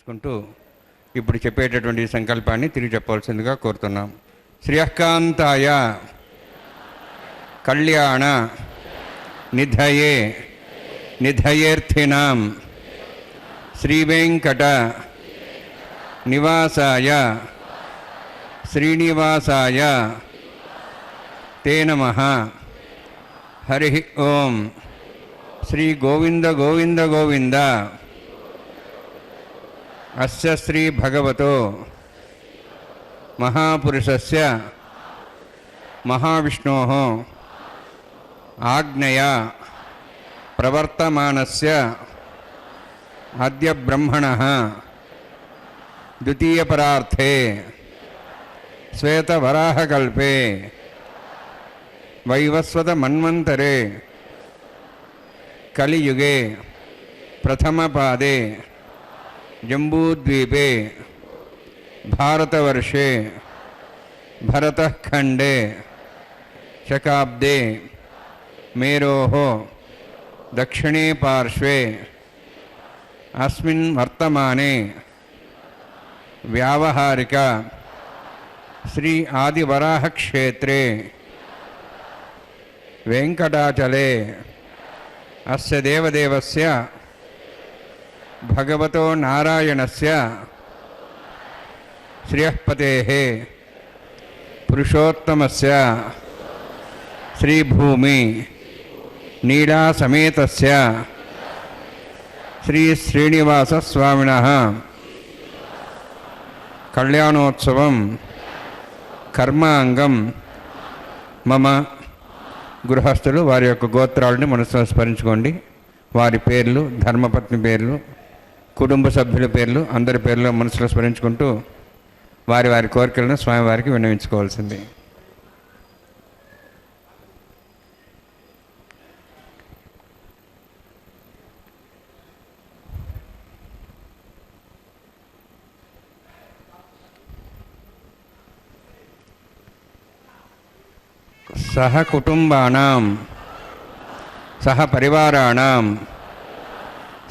చేసుకుంటూ ఇప్పుడు చెప్పేటటువంటి సంకల్పాన్ని తిరిగి చెప్పవలసిందిగా కోరుతున్నాం. శ్రియకాంతాయ కళ్యాణ నిధయే నిధయేర్థినాం శ్రీవేంకట నివాసాయ శ్రీనివాసాయ తే నమః. హరి ఓం. శ్రీ గోవింద గోవింద గోవింద అస్య శ్రీ భగవతో మహాపురుషస్య మహావిష్ణోః ఆజ్ఞయా ప్రవర్తమానస్య అద్య బ్రహ్మణః ద్వితీయపరార్థే శ్వేతవరాహకల్పే వైవస్వత మన్వంతరే కలియుగే ప్రథమపాదే జంబూద్వీపే భారతవర్షే భరతఖండే శకాబ్దే మేరోః దక్షిణే పార్శ్వే అస్మిన్ వర్తమానే వ్యావహారిక శ్రీ ఆదివరాహక్షేత్రే వెంకటాచలే అస్య దేవదేవస్య భగవతో నారాయణస్య శ్రియఃపతేః పురుషోత్తమస్య శ్రీభూమి నీడాసమేతస్య శ్రీ శ్రీనివాసస్వామినః కళ్యాణోత్సవం కర్మాంగం మమ. గృహస్థులు వారి యొక్క గోత్రాలని మనసులో స్మరించుకోండి. వారి పేర్లు, ధర్మపత్ని పేర్లు, కుటుంబ సభ్యుల పేర్లు, అందరి పేర్లు మనసులో స్మరించుకుంటూ వారి వారి కోరికలను స్వామివారికి విన్నవించుకోవాల్సింది. సహ కుటుంబానాం సహ పరివారాణం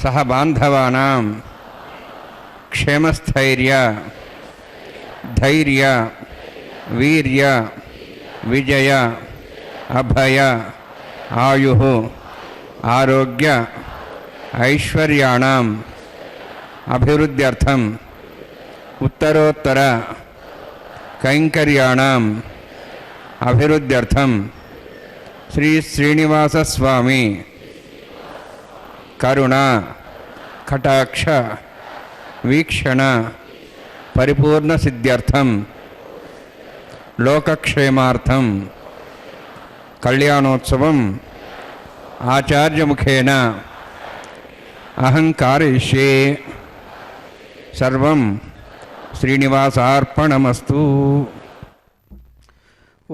సహ బాంధవానాం క్షేమస్థైర్య ధైర్య వీర్య విజయ అభయ ఆయుః ఆరోగ్య ఐశ్వర్యాణం అభివృద్ధ్యర్థం ఉత్తరోత్తర కైంకర్యాణం అభివృద్ధ్యర్థం శ్రీ శ్రీనివాసస్వామి కరుణ కటాక్ష వీక్షణ పరిపూర్ణ సిద్ధ్యర్థం లోకక్షేమార్థం కళ్యాణోత్సవం ఆచార్యముఖేన అహం కారయిష్యే. సర్వం శ్రీనివాసార్పణమస్తు.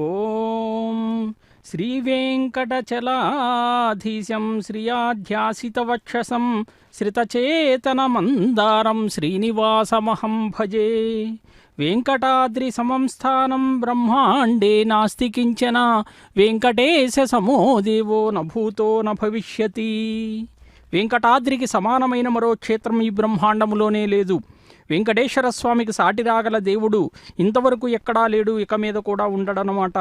ఓం శ్రీ వెంకటచలాధీశం శ్రియాధ్యాసితవక్షసం శ్రితచేతనమందారం శ్రీనివాసమహం భజే. వెంకటాద్రి సమం స్థానం బ్రహ్మాండే నాస్తి కించన వెంకటేశ సమో దేవో న భూతో న భవిష్యతి. వెంకటాద్రికి సమానమైన మరో క్షేత్రం ఈ బ్రహ్మాండములోనే లేదు. వెంకటేశ్వర స్వామికి సాటి రాగల దేవుడు ఇంతవరకు ఎక్కడా లేడు, ఇక మీద కూడా ఉండడనమాట.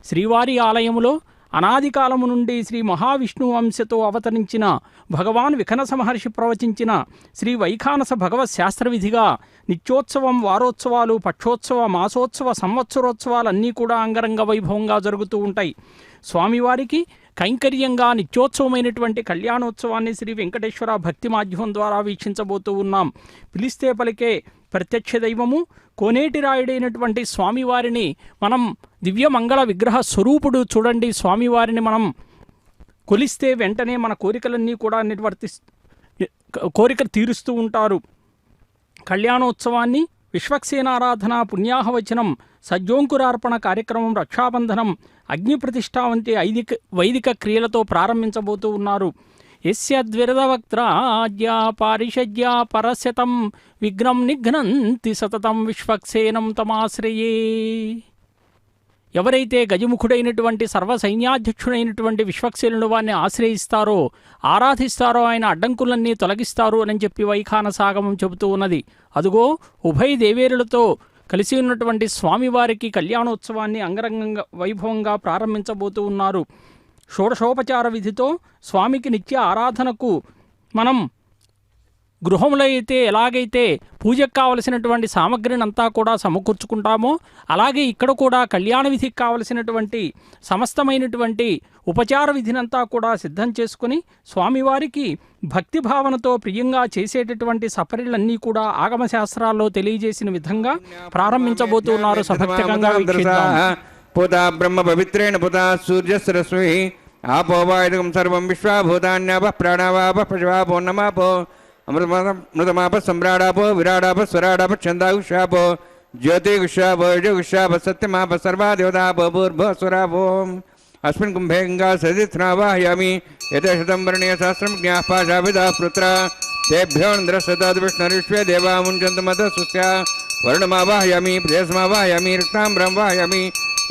శ్రీవారి ఆలయములో అనాది కాలము నుండి శ్రీ మహావిష్ణువు అంశతో అవతరించిన భగవాన్ వికనస మహర్షి ప్రవచించిన శ్రీ వైఖానస భగవత్ శాస్త్రవిధిగా నిత్యోత్సవం, వారోత్సవాలు, పక్షోత్సవ, మాసోత్సవ, సంవత్సరోత్సవాలన్నీ కూడా అంగరంగ వైభవంగా జరుగుతూ ఉంటాయి. స్వామివారికి కైంకర్యంగా నిత్యోత్సవమైనటువంటి కళ్యాణోత్సవాన్ని శ్రీ వెంకటేశ్వర భక్తి మాధ్యమం ద్వారా వీక్షించబోతూ ఉన్నాం. పిలిస్తే పలికే ప్రత్యక్ష దైవము కోనేటి రాయుడైనటువంటి స్వామివారిని మనం దివ్యమంగళ విగ్రహ స్వరూపుడు. చూడండి, స్వామివారిని మనం కొలిస్తే వెంటనే మన కోరికలన్నీ కూడా కోరికలు తీరుస్తూ ఉంటారు. కళ్యాణోత్సవాన్ని విశ్వక్సేనారాధన, పుణ్యాహవచనం, సజ్జోంకురార్పణ కార్యక్రమం, రక్షాబంధనం, అగ్ని ప్రతిష్ఠ వంటి వైదిక క్రియలతో ప్రారంభించబోతూ ఉన్నారు. యస్య ద్విరదవక్త్రాజ్య పారిషజ్య పరస్యతం విఘ్నం నిఘ్నంతి సతతం విశ్వక్సేనం తమాశ్రయే. ఎవరైతే గజముఖుడైనటువంటి సర్వసైన్యాధ్యక్షుడైనటువంటి విశ్వక్సేనుడు వారిని ఆశ్రయిస్తారో, ఆరాధిస్తారో ఆయన అడ్డంకులన్నీ తొలగిస్తారు అని చెప్పి వైఖాన సాగమం చెబుతూ ఉన్నది. అదుగో ఉభయ దేవేరులతో కలిసి ఉన్నటువంటి స్వామివారికి కళ్యాణోత్సవాన్ని అంగరంగ వైభవంగా ప్రారంభించబోతూ ఉన్నారు. షోడశోపచార విధితో స్వామికి నిత్య ఆరాధనకు మనం గృహంలో అయితే ఎలాగైతే పూజకు కావలసినటువంటి సామగ్రిని అంతా కూడా సమకూర్చుకుంటామో, అలాగే ఇక్కడ కూడా కళ్యాణ విధికి కావలసినటువంటి సమస్తమైనటువంటి ఉపచార విధినంతా కూడా సిద్ధం చేసుకుని స్వామివారికి భక్తి భావనతో ప్రియంగా చేసేటటువంటి సపర్యలన్నీ కూడా ఆగమ శాస్త్రాల్లో తెలియజేసిన విధంగా ప్రారంభించబోతున్నారు. సభక్తికంగా వీక్షిద్దాం. పుతా బ్రహ్మ పవిత్రేణ పుతా సూర్య సరస్వీ ఆపో వాయుగం సర్వం విశ్వాభూతాన్యాప ప్రాణావాప పశువాపో నమాపో మృతమాప సమ్రాడాపో విరాడాప స్వరాడాప ఛందాగుషాపో జ్యోతిగుషాపో యజుగుషాప సత్యమాప సర్వా దేవతాపో భూర్భువస్వరాపో అస్మిన్ కుంభే గంగా సదిత్నావాహయామి యథశతం వర్ణీయ సహస్రం జ్ఞాః పాశాభిదా పుత్ర తేభ్యో ఇంద్రస్తద్ విష్ణురిష్వే దేవా ముంచంతు మద సుస్య వర్ణమావాహయామి ప్రదేశమావాహయామి రక్తాంబరం వాహయామి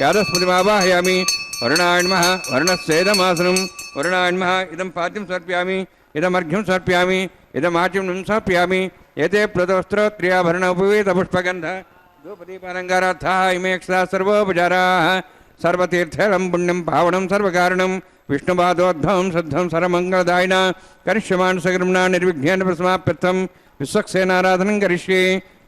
యాదస్మృతిమావాహయామి వరుణాయ నమః వర్ణస్యేదమాసనం వరుణాయ నమః ఇదం పాద్యం సమర్పయామి ఇదమర్ఘ్యం సమర్పయామి ఇదమాచ్యం సమర్పయామి ఏతే ప్లతవస్త్రోత్రియాభరణ ఉపవేత పుష్పగంధ ధూపదీపాలంకారార్థాః ఇమేక్షా సర్వోపచారాः సర్వతీర్థం పుణ్యం పావనం సర్వకారణం విష్ణుపాదోద్భవం శుద్ధం సర్వమంగళదాయిన కరిష్యమాన్ సగర్మణ నిర్విఘ్నేన ప్రసమాప్యర్థం విశ్వక్సేనారాధనం కరిష్యే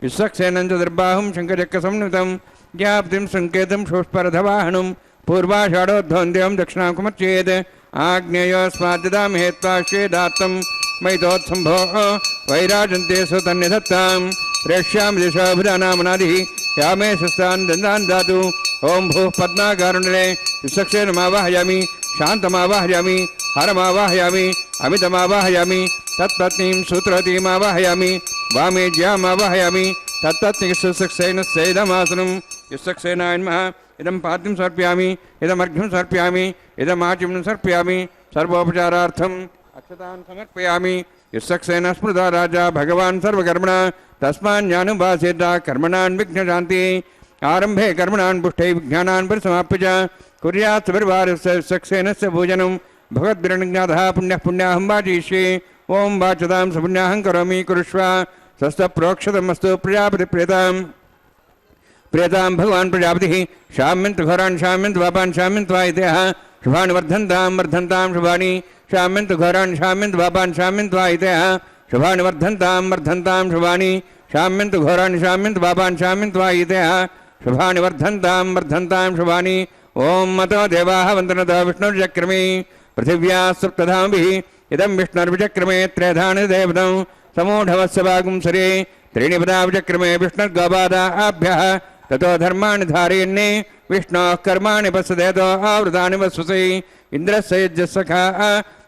విశ్వక్సేనం చ దుర్బాహుం శంఖచక్ర సంయుతం జ్ఞాప్తిం సంకేతం షోష్పరథవాహనం పూర్వాషాఢోద్భవంద్యం దక్షిణాకుమర్చేత్ ఆగ్నేయోస్మాద్దాం హేత్వాశ్వేదాత్తం మైతోత్సంభో వైరాజంతే సుతన్నిధత్తాం ప్రేక్ష్యాం దిశాభిధానామనాది యామే శస్తాన్ దందాన్ దాతు ఓం భూః పద్మాకారుణ్యే విశ్వక్సేనమావాహయామి శాంతమావాహయామి హరమావాహయామి అమితమావాహయామి తత్పత్నీం సూత్రవతీమావాహయామి వామేజ్యామావాహయామి తత్పత్నిస్సుసక్సేనస్యైదమాసనం విశ్వక్సేనాయ నమః ఇదం పాద్యం సమర్పయామి ఇదమర్ఘ్యం సమర్పయామి ఇదమాచ్యం సమర్పయామి సర్వోపచారార్థం అక్షతాన్ సమర్పయామి విశ్వక్సేన స్మృత రాజా భగవాన్ సర్వకర్మణ తస్మాన్యానుభాసేత కర్మణాన్ విఘ్నశాంతి ఆరంభే కర్మణాన్ పుష్ఠై విజ్ఞానాన్ పరిసమాప్య చ కుర్యాత్ పరివారస్య విశ్వక్సేనస్య పూజనం భగవద్భిరణజ్ఞాతః పుణ్యః పుణ్యాహం వాచయిష్యే ఓం వాచతాం సపుణ్యాహం కరోమి కురుష్వ స్వస్థ ప్రోక్షతమస్తు ప్రజాపతి ప్రియతాం భగవాన్ ప్రజాపతి శామ్యంతు ఘోరాన్ శామ్యంతు పాపాన్ శామ్యంతు వాయితేః శుభాని వర్ధంతాం వర్ధంతాం శుభాని శామ్యంతు ఘోరాన్ శామ్యంతు పాపాన్ శామ్యంతు వాయితేః శుభాని వర్ధంతాం వర్ధంతాం శుభాని శామ్యంతు ఘోరాన్ శామ్యంతు పాపాన్ శామ్యంతు వాయితేః శుభాని వర్ధంతాం వర్ధంతాం శుభాని ఓం మతో దేవాః వందనతో విష్ణుర్చక్రమే పృథివ్యా సుప్తధాభిః ఇదం విష్ణుర్విచక్రమే త్రేధాని దేవతం సమూఢవస్య వాగుంసరే త్రీణి పదా విచక్రమే విష్ణుర్గోపాదాభ్యః తతో ధర్మాణి ధారయన్నే విష్ణోః కర్మాణి పశ్యదేతో ఆవృతాని వస్వసై ఇంద్రస్య యజ్ఞసఖాః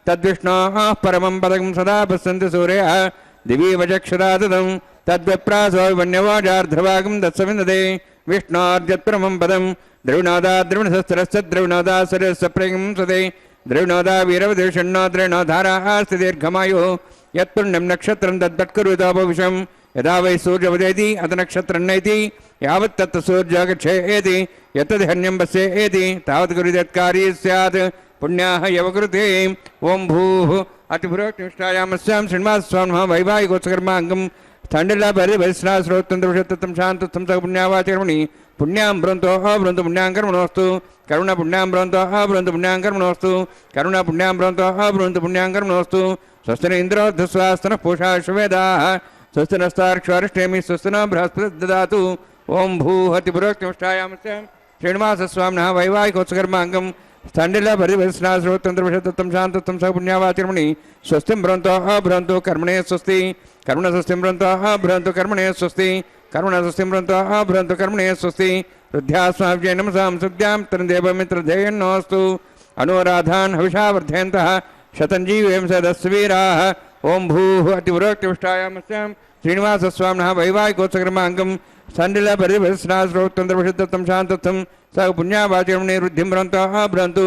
తద్విష్ణోః పరమం పదం సదా పశ్యంతి సూర్యः దివి వచక్షురాదం తద్విప్రాసో వన్యవాజార్ధవాగం దత్సవిందదే విష్ణోర్యత్పరమం పదం ద్రవిణోదా ద్రవిణశస్త్రస్య ద్రవిణోదా సరస్య ప్రేయం సదే ద్రవిణోదా వీరవదేషణ్ణో ద్రవిణోధారాः దీర్ఘమాయుः యత్పుణ్యం నక్షత్రం తద్వత్కరుతాపవిషం యదా వై సూర్యవదేతి అత నక్షత్రం నైతి యావత్ తత్ సూర్యగచ్ఛేతి యత్తదహన్యం పశ్యేతి తావత్ కురుదత్కారీ స్యాత్ పుణ్యాః యవకృతే ఓం భూః అతిభురోక్తిష్టాయామస్యాం శ్రీనివాసస్వామినః వైవాహికోత్సకర్మాంగం స్థండిలా పరివరిశ్రా శ్రోత్తంత్రం శాంతత్వం సహ పుణ్యావాచర్మణి పుణ్యాం బ్రంతో బ్రంతు పుణ్యాం కర్మణోస్తు కరుణ పుణ్యాం బ్రంతో బ్రంతు పుణ్యాం కర్మణోస్తు కరుణ పుణ్యాం బ్రంతో బ్రంతు పుణ్యాం కర్మణోస్తు స్వస్తిన ఇంద్రోధస్వాస్తన పూషా శువేదాః స్వస్తినస్తార్క్ష్వారిష్టేమి స్వస్తిన బృహస్పతి దదాతు ఓం భూః అతిభురోక్తిష్టాయామస్యాం శ్రీనివాసస్వామినः వైవాహికోత్సకర్మాంగం స్థండిలా పరివరిశ్రా శ్రోత్తంత్రం శాంతత్వం సహ పుణ్యావాచర్మణి స్వస్తిం బ్రంతో భ్రంతు కర్మణే స్వస్తి కరుణ స్వస్తిం బ్రంతో భ్రంతు కర్మణే స్వస్తి కరుణ స్వస్తిం బ్రంతో భ్రంతు కర్మణే స్వస్తి వృద్ధ్యాస్మాభ్యై నమసాం సుద్యాం తన్దేవమిత్రధేయన్నోస్తు అనురాధాన్ హవిషా వర్ధయంతః శతం జీవేం సదస్వీరాः ఓం భూః అతివరోక్తిష్టాయామస్యాం శ్రీనివాసస్వామినः వైవాహికోత్సకర్మాంగం స్థండిలా పరివరిశ్రా శ్రోత్తంత్రం శాంతత్వం సహ పుణ్యావాచర్మణి వృద్ధిం బ్రంతో భ్రంతు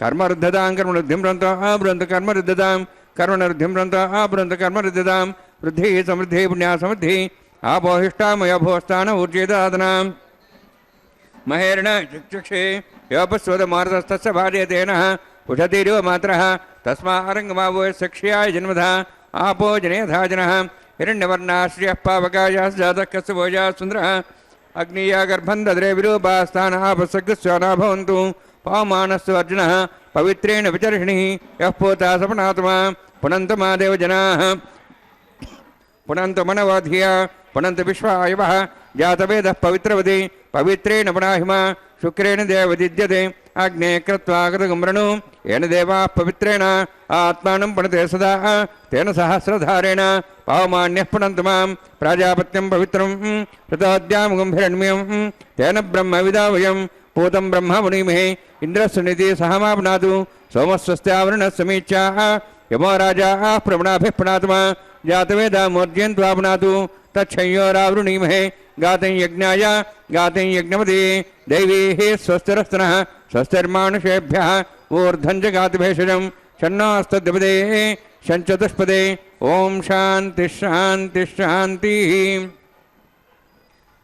కర్మరుద్ధతాం కర్మరుద్ధిం బ్రంతో భ్రంతు కర్మరుద్ధతాం కర్మణరుద్ధిం బ్రంతో భ్రంతు కర్మరుద్ధతాం వృద్ధి సమృద్ధి పుణ్యా సమృద్ధి ఆపోహిష్టామయ భోస్థాన ఊర్జేదాదనాం महेर्ण चक्षुषे योपस्वदमार्तस्तस्य भार्यतेन उषतीरिव मातरः तस्मारङ्गमावो सक्ष्याय जन्मधा आपो जनेधा जनः हिरण्यवर्णाश्रियः पावकायाश्जातः कस्यभोजा सुन्दरः अग्नीया गर्भं दद्रे विरूपास्थानापसग्स्वाना भवन्तु पवमानस्तु अर्जुनः पवित्रेण विचर्षणिः यः पोता सपनात्मा पुनन्तमादेव जनाः पुनन्तमनवधिया पुनन्त विश्वायवः जातवेदः पवित्रवति पवित्रेण पुनाहिमा शुक्रेण देवदिद्यते अग्ने कृत्वा कृतगुम्रणु येन देवाः पवित्रेण आत्मानं पुनते सदा तेन सहस्रधारेण पावमान्यः पुनन्तु मां प्राजापत्यं पवित्रं प्रतोद्यामुगं हिरण्यं तेन ब्रह्मविदावयं पूतं ब्रह्म मुनिमहे इन्द्रस्य निधि सहमा पुनातु सोमस्वस्त्यावरुणः समीच्याः यमो राजाः प्रवणाभिः पुनात्मा जातवेदा मोर्जयन्त्वा पुनातु तच्छंयोरावृणीमहे गातं यज्ञाय गातं यज्ञपति दैवीः स्वस्तिरस्तनः स्वस्तिर्मानुषेभ्यः ऊर्ध्वं च गातुभेषजं षण्णास्तद्विपदे षञ्चतुष्पदे ॐ शान्तिः शान्तिः शान्तिः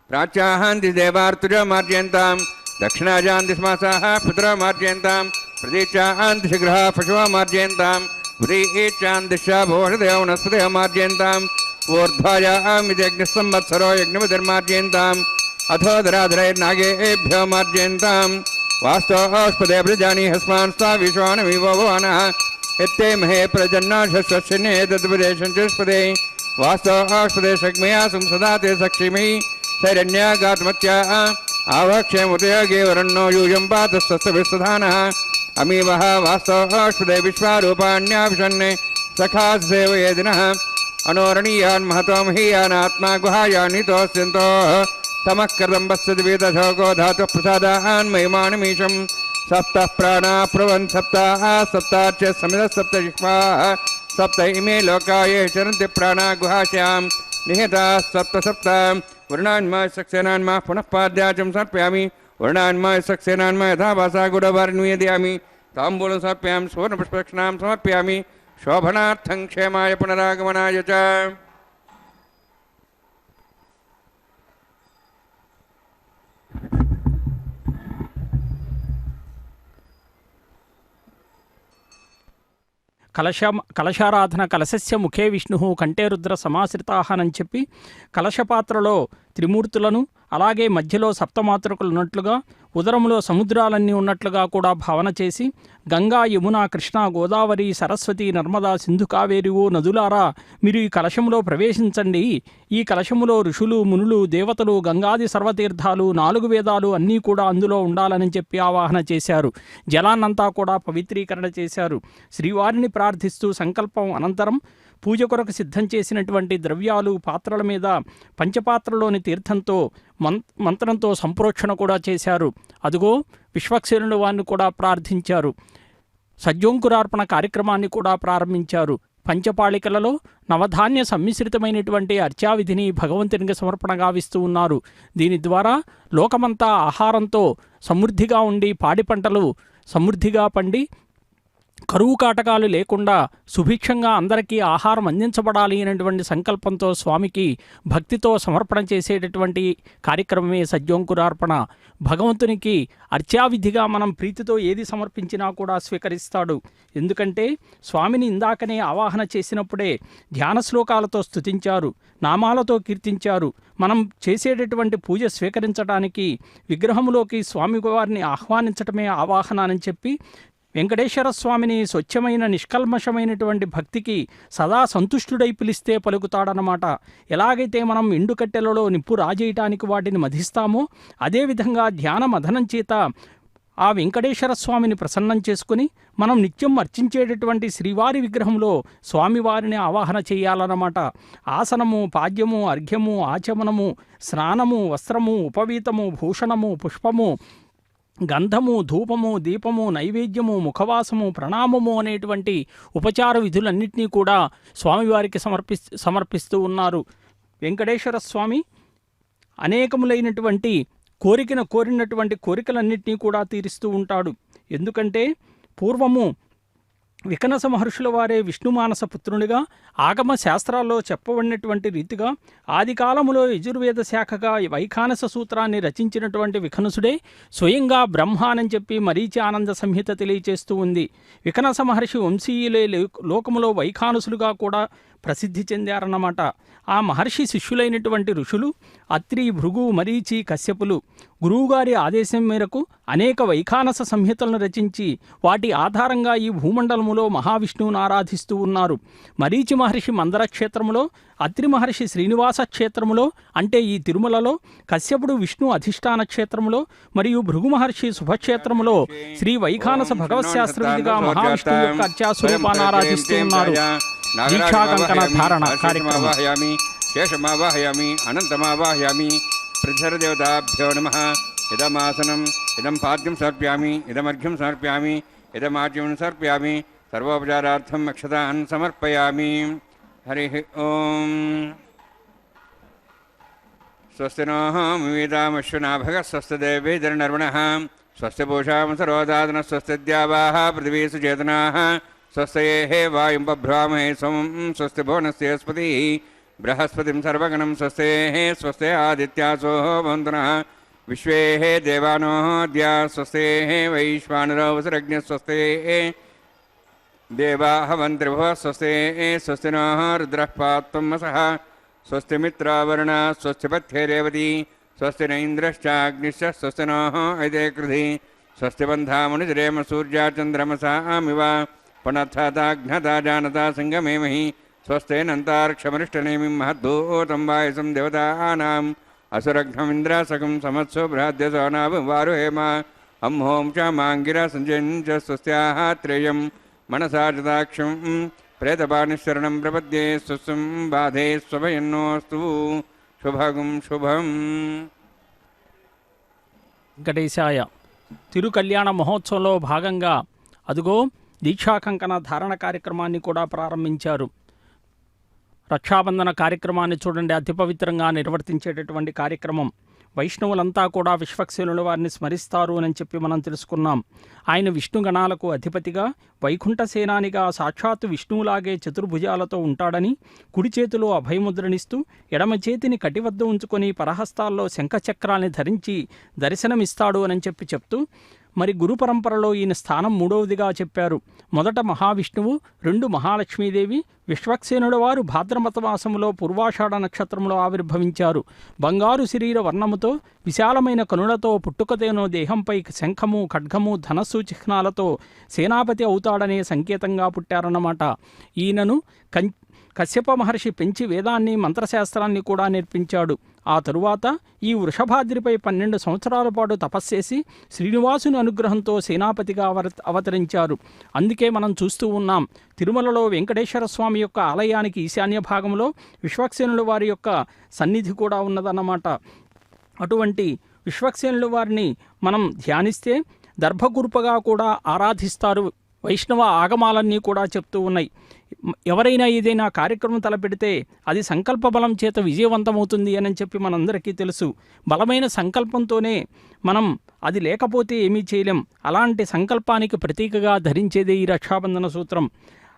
प्राच्याहान्ति देवार्तुजमार्जयन्तां दक्षिणाजान्ति स्मासाः पितरमार्जयन्तां प्रतीच्याहान्ति शीघ्रः पशवः मार्जयन्तां व्रीहीचान्दिशा भोषदेव वनस्पतयः मार्जयन्ताम् ऊर्ध्वायामित्यग्निस्संवत्सरो यज्ञपतिर्मार्जयन्ताम् अथो धराधरैर्नागेभ्यो मार्जयन्ताम् वास्तोस्पदे प्रजानि हस्मान् सा विश्वानमिवो भवानः यत्ते महे प्रजन्नाशस्वशिने तद्विदेशञ्चस्पदे वास्तोस्पदे शग्मया संसदा ते सक्षिमि शैरण्यागात्मत्या आवक्षेमुदयोगे वरन्नो यूयं पातस्तस्तभिस्तधानः अमीवः वास्तोस्पदे विश्वारूपाण्याभिषन्ने सखा सेवयेदिनः अनोरणीयान् महतो महीयानात्मा गुहायान्नितोऽस्यन्तोः तमः कृतम्बस्य द्विदशोको धातुः प्रसादान् महिमानमीशं सप्तः प्राणाः प्रवन् सप्ताः सप्ताच्च समितः सप्त जिह्वाः सप्त इमे लोकाये चरन्ति प्राणा गुहास्यां निहिताः सप्त सप्त वर्णान्मा सक्सेनान्मा पुनः पाद्याचं समर्पयामि वर्णान्मा सक्सेनान्मा यथा भासा गुडवार्निवेदयामि ताम्बूलं समर्पयामि सुवर्णपुष्पदक्षिणां समर्पयामि शोभनार्थं क्षेमाय पुनरागमनाय च కలశారాధన కలశస్య ముఖే విష్ణు కంఠే రుద్ర సమాశ్రితాహనని చెప్పి కలశపాత్రలో త్రిమూర్తులను అలాగే మధ్యలో సప్తమాతృకులు ఉన్నట్లుగా ఉదరములో సముద్రాలన్నీ ఉన్నట్లుగా కూడా భావన చేసి గంగా యమున కృష్ణ గోదావరి సరస్వతి నర్మదా సింధు కావేరి ఓ నదులారా మీరు ఈ కలశములో ప్రవేశించండి. ఈ కలశములో ఋషులు మునులు దేవతలు గంగాది సర్వతీర్థాలు 4 వేదాలు అన్నీ కూడా అందులో ఉండాలని చెప్పి ఆవాహన చేశారు. జలాన్నంతా కూడా పవిత్రీకరణ చేశారు. శ్రీవారిని ప్రార్థిస్తూ సంకల్పం అనంతరం పూజ కొరకు సిద్ధం చేసినటువంటి ద్రవ్యాలు పాత్రల మీద పంచపాత్రలోని తీర్థంతో మంత్రంతో సంప్రోక్షణ కూడా చేశారు. అదుగో విశ్వక్సేనుల వారిని కూడా ప్రార్థించారు. సజ్జోంకురార్పణ కార్యక్రమాన్ని కూడా ప్రారంభించారు. పంచపాళికలలో నవధాన్య సమ్మిశ్రితమైనటువంటి అర్చావిధిని భగవంతునికి సమర్పణ గావిస్తూ ఉన్నారు. దీని ద్వారా లోకమంతా ఆహారంతో సమృద్ధిగా ఉండి పాడి పంటలు సమృద్ధిగా పండి కరువు కాటకాలు లేకుండా సుభిక్షంగా అందరికీ ఆహారం అందించబడాలి అనేటువంటి సంకల్పంతో స్వామికి భక్తితో సమర్పణ చేసేటటువంటి కార్యక్రమమే సజ్జోంకురార్పణ. భగవంతునికి అర్చావిధిగా మనం ప్రీతితో ఏది సమర్పించినా కూడా స్వీకరిస్తాడు. ఎందుకంటే స్వామిని ఇందాకనే ఆవాహన చేసినప్పుడే ధ్యాన శ్లోకాలతో స్తుతించారు, నామాలతో కీర్తించారు. మనం చేసేటటువంటి పూజ స్వీకరించడానికి విగ్రహములోకి స్వామివారిని ఆహ్వానించటమే ఆవాహన అని చెప్పి వెంకటేశ్వర స్వామిని స్వచ్ఛమైన నిష్కల్మషమైనటువంటి భక్తికి సదా సంతుష్టుడై పిలిస్తే పలుకుతాడనమాట. ఎలాగైతే మనం ఎండుకట్టెలలో నిప్పు రాజేయటానికి వాటిని మధిస్తామో అదేవిధంగా ధ్యాన మథనం చేత ఆ వెంకటేశ్వర స్వామిని ప్రసన్నం చేసుకుని మనం నిత్యం అర్చించేటటువంటి శ్రీవారి విగ్రహంలో స్వామివారిని ఆవాహన చేయాలన్నమాట. ఆసనము, పాద్యము, అర్ఘ్యము, ఆచమనము, స్నానము, వస్త్రము, ఉపవీతము, భూషణము, పుష్పము, గంధము, ధూపము, దీపము, నైవేద్యము, ముఖవాసము, ప్రణామము అనేటువంటి ఉపచార విధులన్నింటినీ కూడా స్వామివారికి సమర్పిస్తూ ఉన్నారు. వెంకటేశ్వర స్వామి అనేకములైనటువంటి కోరినటువంటి కోరికలన్నింటినీ కూడా తీరుస్తూ ఉంటాడు. ఎందుకంటే పూర్వము వికనస మహర్షుల వారే విష్ణుమానస పుత్రునిగా ఆగమ శాస్త్రాల్లో చెప్పబడినటువంటి రీతిగా ఆది కాలములో యజుర్వేద శాఖగా వైఖానస సూత్రాన్ని రచించినటువంటి వికనసుడే స్వయంగా బ్రహ్మానని చెప్పి మరీచి ఆనంద సంహిత తెలియచేస్తూ ఉంది. వికనస మహర్షి వంశీయులే లోకములో వైఖానసులుగా కూడా ప్రసిద్ధి చెందారన్నమాట. ఆ మహర్షి శిష్యులైనటువంటి ఋషులు అత్రి, భృగు, మరీచి, కశ్యపులు గురువుగారి ఆదేశం మేరకు అనేక వైఖానస సంహితలను రచించి వాటి ఆధారంగా ఈ భూమండలములో మహావిష్ణువును ఆరాధిస్తూ ఉన్నారు. మరీచి మహర్షి మందర క్షేత్రములో, అత్రి మహర్షి శ్రీనివాస క్షేత్రములో అంటే ఈ తిరుమలలో, కశ్యపుడు విష్ణు అధిష్టాన క్షేత్రములో మరియు భృగు మహర్షి శుభక్షేత్రములో శ్రీ వైఖానస భగవత్శాస్త్ర విధిగా మహావిష్ణువు యొక్క అర్చాస్వరూపాన్ని ఆరాధిస్తూ ఉన్నారు. దీక్షాకంకణ ధారణ కార్యక్రమం. శేషమావాహయామి, అనంతమావాహయామి. పృథ్వీదేవతాభ్యో నమః. ఇదమాసనం, ఇదం పాద్యం సమర్ప్యామి, ఇదమర్ఘ్యం సమర్ప్యామి, ఇదమాజ్యం సమర్ప్యామి. సర్వోపచారార్థం అక్షతాన్ సమర్పయామి. హరి ఓం. స్వస్తి నోః వివేదామశ్వనాభగ స్వస్తి దేవేంద్రనర్వణః స్వస్తి పూషాం సరోదాదన స్వస్తి ద్యావాః పృథివీ సుచేతనాః స్వస్తయేః వాయుం బభ్రామహే సోమం స్వస్తి భువనస్యస్పతి బృహస్పతిం సర్వగణం స్వస్తయేః స్వస్తి ఆదిత్యాసో భవంతునః విశ్వేః దేవానో అద్య స్వస్తయేః వైశ్వానరో వసురజ్ఞ స్వస్తయేః దేవాః వంత్రిభువః స్వస్తయేః స్వస్తి నః రుద్రః పాత్వమసః స్వస్తి మిత్రావరుణ స్వస్తి పథ్యే రేవతి స్వస్తి న ఇంద్రశ్చాగ్నిశ్చ స్వస్తి నః ఐదే కృధి స్వస్తి బంధామునిజరేమ సూర్యాచంద్రమసామివ పునఃతాఘ్నతా జానతా సంగమేమహి స్వస్తేనంతార్క్షమరిష్టనేమిం మహద్భూతం వాయసం దేవతానాం అసురఘ్నమింద్రాసకం సమత్సో బృహద్యసోనావారుహేమ హం హోం చ మాంగిర సంజయంచ స్వస్త్యాః త్రేయం మనసా జదాక్షం ప్రేతపానిశరణం ప్రపద్యే స్వస్వం బాధే స్వభయన్నోస్తు శుభగం శుభం. వెంకటేశాయ. తిరుకల్యాణ మహోత్సవంలో భాగంగా అదుగో దీక్షాకంకణ ధారణ కార్యక్రమాన్ని కూడా ప్రారంభించారు. రక్షాబంధన కార్యక్రమాన్ని చూడండి, అతి పవిత్రంగా నిర్వర్తించేటటువంటి కార్యక్రమం. వైష్ణవులంతా కూడా విశ్వక్సేనుల వారిని స్మరిస్తారు అని చెప్పి మనం తెలుసుకున్నాం. ఆయన విష్ణుగణాలకు అధిపతిగా, వైకుంఠ సేనానిగా సాక్షాత్తు విష్ణువులాగే చతుర్భుజాలతో ఉంటాడని, కుడి చేతిలో అభయముద్రనిస్తూ ఎడమ చేతిని కటివద్ద ఉంచుకొని పరహస్తాల్లో శంఖచక్రాల్ని ధరించి దర్శనమిస్తాడు అని చెప్తూ మరి గురు పరంపరలో ఈయన స్థానం మూడవదిగా చెప్పారు. మొదట మహావిష్ణువు, రెండు మహాలక్ష్మీదేవి. విశ్వక్సేనుల వారు భాద్రపద మాసములో పూర్వాషాఢ నక్షత్రంలో ఆవిర్భవించారు. బంగారు శరీర వర్ణముతో, విశాలమైన కనులతో, పుట్టుకతేనో దేహంపై శంఖము, ఖడ్గము, ధనస్సు చిహ్నాలతో సేనాపతి అవుతాడనే సంకేతంగా పుట్టారన్నమాట. ఈయనను కశ్యప మహర్షి పెంచి వేదాన్ని, మంత్రశాస్త్రాన్ని కూడా నేర్పించాడు. ఆ తరువాత ఈ వృషభాద్రిపై 12 సంవత్సరాల పాటు తపస్సేసి శ్రీనివాసుని అనుగ్రహంతో సేనాపతిగా అవతరించారు. అందుకే మనం చూస్తూ ఉన్నాం, తిరుమలలో వెంకటేశ్వర స్వామి యొక్క ఆలయానికి ఈశాన్య భాగంలో విశ్వక్సేనుల వారి యొక్క సన్నిధి కూడా ఉన్నదన్నమాట. అటువంటి విశ్వక్సేనుల వారిని మనం ధ్యానిస్తే దర్భగురుపగా కూడా ఆరాధిస్తారు. వైష్ణవ ఆగమాలన్నీ కూడా చెప్తూ ఉన్నాయి. ఎవరైనా ఏదైనా కార్యక్రమం తలపెడితే అది సంకల్ప బలం చేత విజయవంతమవుతుంది అని చెప్పి మనందరికీ తెలుసు. బలమైన సంకల్పంతోనే మనం, అది లేకపోతే ఏమీ చేయలేం. అలాంటి సంకల్పానికి ప్రతీకగా ధరించేదే ఈ రక్షాబంధన సూత్రం.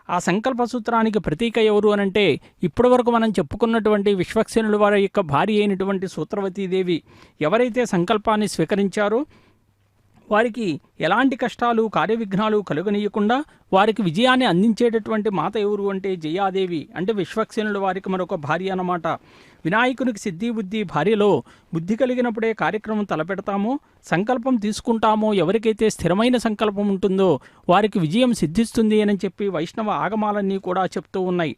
ఆ సంకల్ప సూత్రానికి ప్రతీక ఎవరు అనంటే ఇప్పటివరకు మనం చెప్పుకున్నటువంటి విశ్వక్సేనుల వారి యొక్క భార్య అయినటువంటి సూత్రవతీదేవి. ఎవరైతే సంకల్పాన్ని స్వీకరించారో వారికి ఎలాంటి కష్టాలు, కార్యవిఘ్నాలు కలుగనీయకుండా వారికి విజయాన్ని అందించేటటువంటి మాత ఎవరు అంటే జయాదేవి, అంటే విశ్వక్సేనుల వారికి మరొక భార్య అన్నమాట. వినాయకునికి సిద్ధి బుద్ధి భార్యలో బుద్ధి కలిగినప్పుడే కార్యక్రమం తలపెడతామో, సంకల్పం తీసుకుంటామో, ఎవరికైతే స్థిరమైన సంకల్పం ఉంటుందో వారికి విజయం సిద్ధిస్తుంది అని చెప్పి వైష్ణవ ఆగమాలన్నీ కూడా చెప్తూ ఉన్నాయి.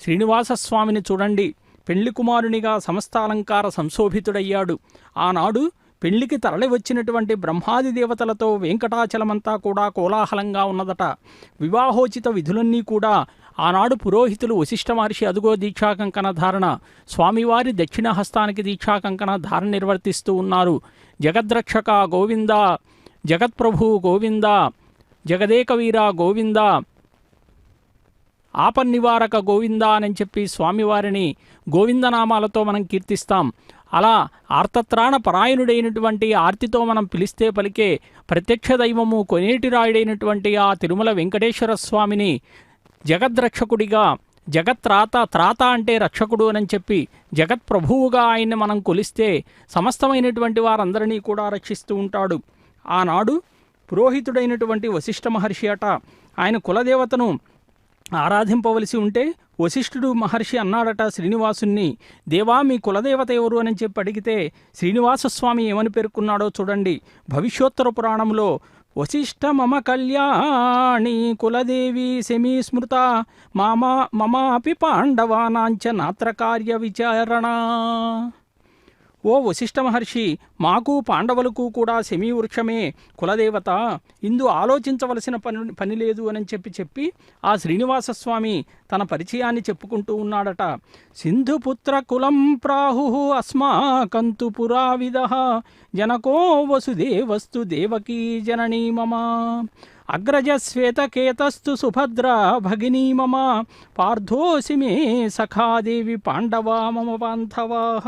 శ్రీనివాసస్వామిని చూడండి, పెళ్లి కుమారునిగా సమస్త అలంకార సంశోభితుడయ్యాడు. ఆనాడు పెళ్లికి తరలి వచ్చినటువంటి బ్రహ్మాది దేవతలతో వెంకటాచలమంతా కూడా కోలాహలంగా ఉన్నదట. వివాహోచిత విధులన్నీ కూడా ఆనాడు పురోహితులు వశిష్ఠ మహర్షి అదుగో దీక్షాకంకణ ధారణ, స్వామివారి దక్షిణ హస్తానికి దీక్షాకంకణ ధారణ నిర్వర్తిస్తూ ఉన్నారు. జగద్రక్షక గోవింద, జగత్ప్రభు గోవింద, జగదేకవీర గోవింద, ఆపన్నివారక గోవింద అని చెప్పి స్వామివారిని గోవిందనామాలతో మనం కీర్తిస్తాం. అలా ఆర్తత్రాణ పరాయణుడైనటువంటి ఆర్తితో మనం పిలిస్తే పలికే ప్రత్యక్ష దైవము కొనేటి రాయుడైనటువంటి ఆ తిరుమల వెంకటేశ్వర స్వామిని జగద్రక్షకుడిగా, త్రాత అంటే రక్షకుడు అని చెప్పి జగత్ప్రభువుగా ఆయన్ని మనం కొలిస్తే సమస్తమైనటువంటి వారందరినీ కూడా రక్షిస్తూ ఉంటాడు. ఆనాడు పురోహితుడైనటువంటి వశిష్ఠ మహర్షి అట ఆయన కులదేవతను ఆరాధింపవలసి ఉంటే వశిష్ఠుడు మహర్షి అన్నాడట శ్రీనివాసుని, దేవా మీ కులదేవత ఎవరు అని చెప్పి అడిగితే శ్రీనివాసస్వామి ఏమని పేర్కొన్నాడో చూడండి. భవిష్యోత్తర పురాణంలో వశిష్ఠ మమ కళ్యాణి కులదేవి శమీ స్మృత మమాపి పాండవానాంచ నాత్రకార్య విచారణ. ఓ వశిష్ఠ మహర్షి, మాకు పాండవులకు కూడా శమీ వృక్షమే కులదేవత, ఇందు ఆలోచించవలసిన పని లేదు అని చెప్పి ఆ శ్రీనివాసస్వామి తన పరిచయాన్ని చెప్పుకుంటూ ఉన్నాడట. సింధుపుత్ర కులం ప్రాహు అస్మాకంతు పురావిద జనకో వసుదేవస్తు దేవకీ జననీ మమ అగ్రజ శ్వేతకేతస్తు సుభద్ర భగినీ మమ పార్థోసి మే సఖాదేవి పాండవా మమ బాంధవాః.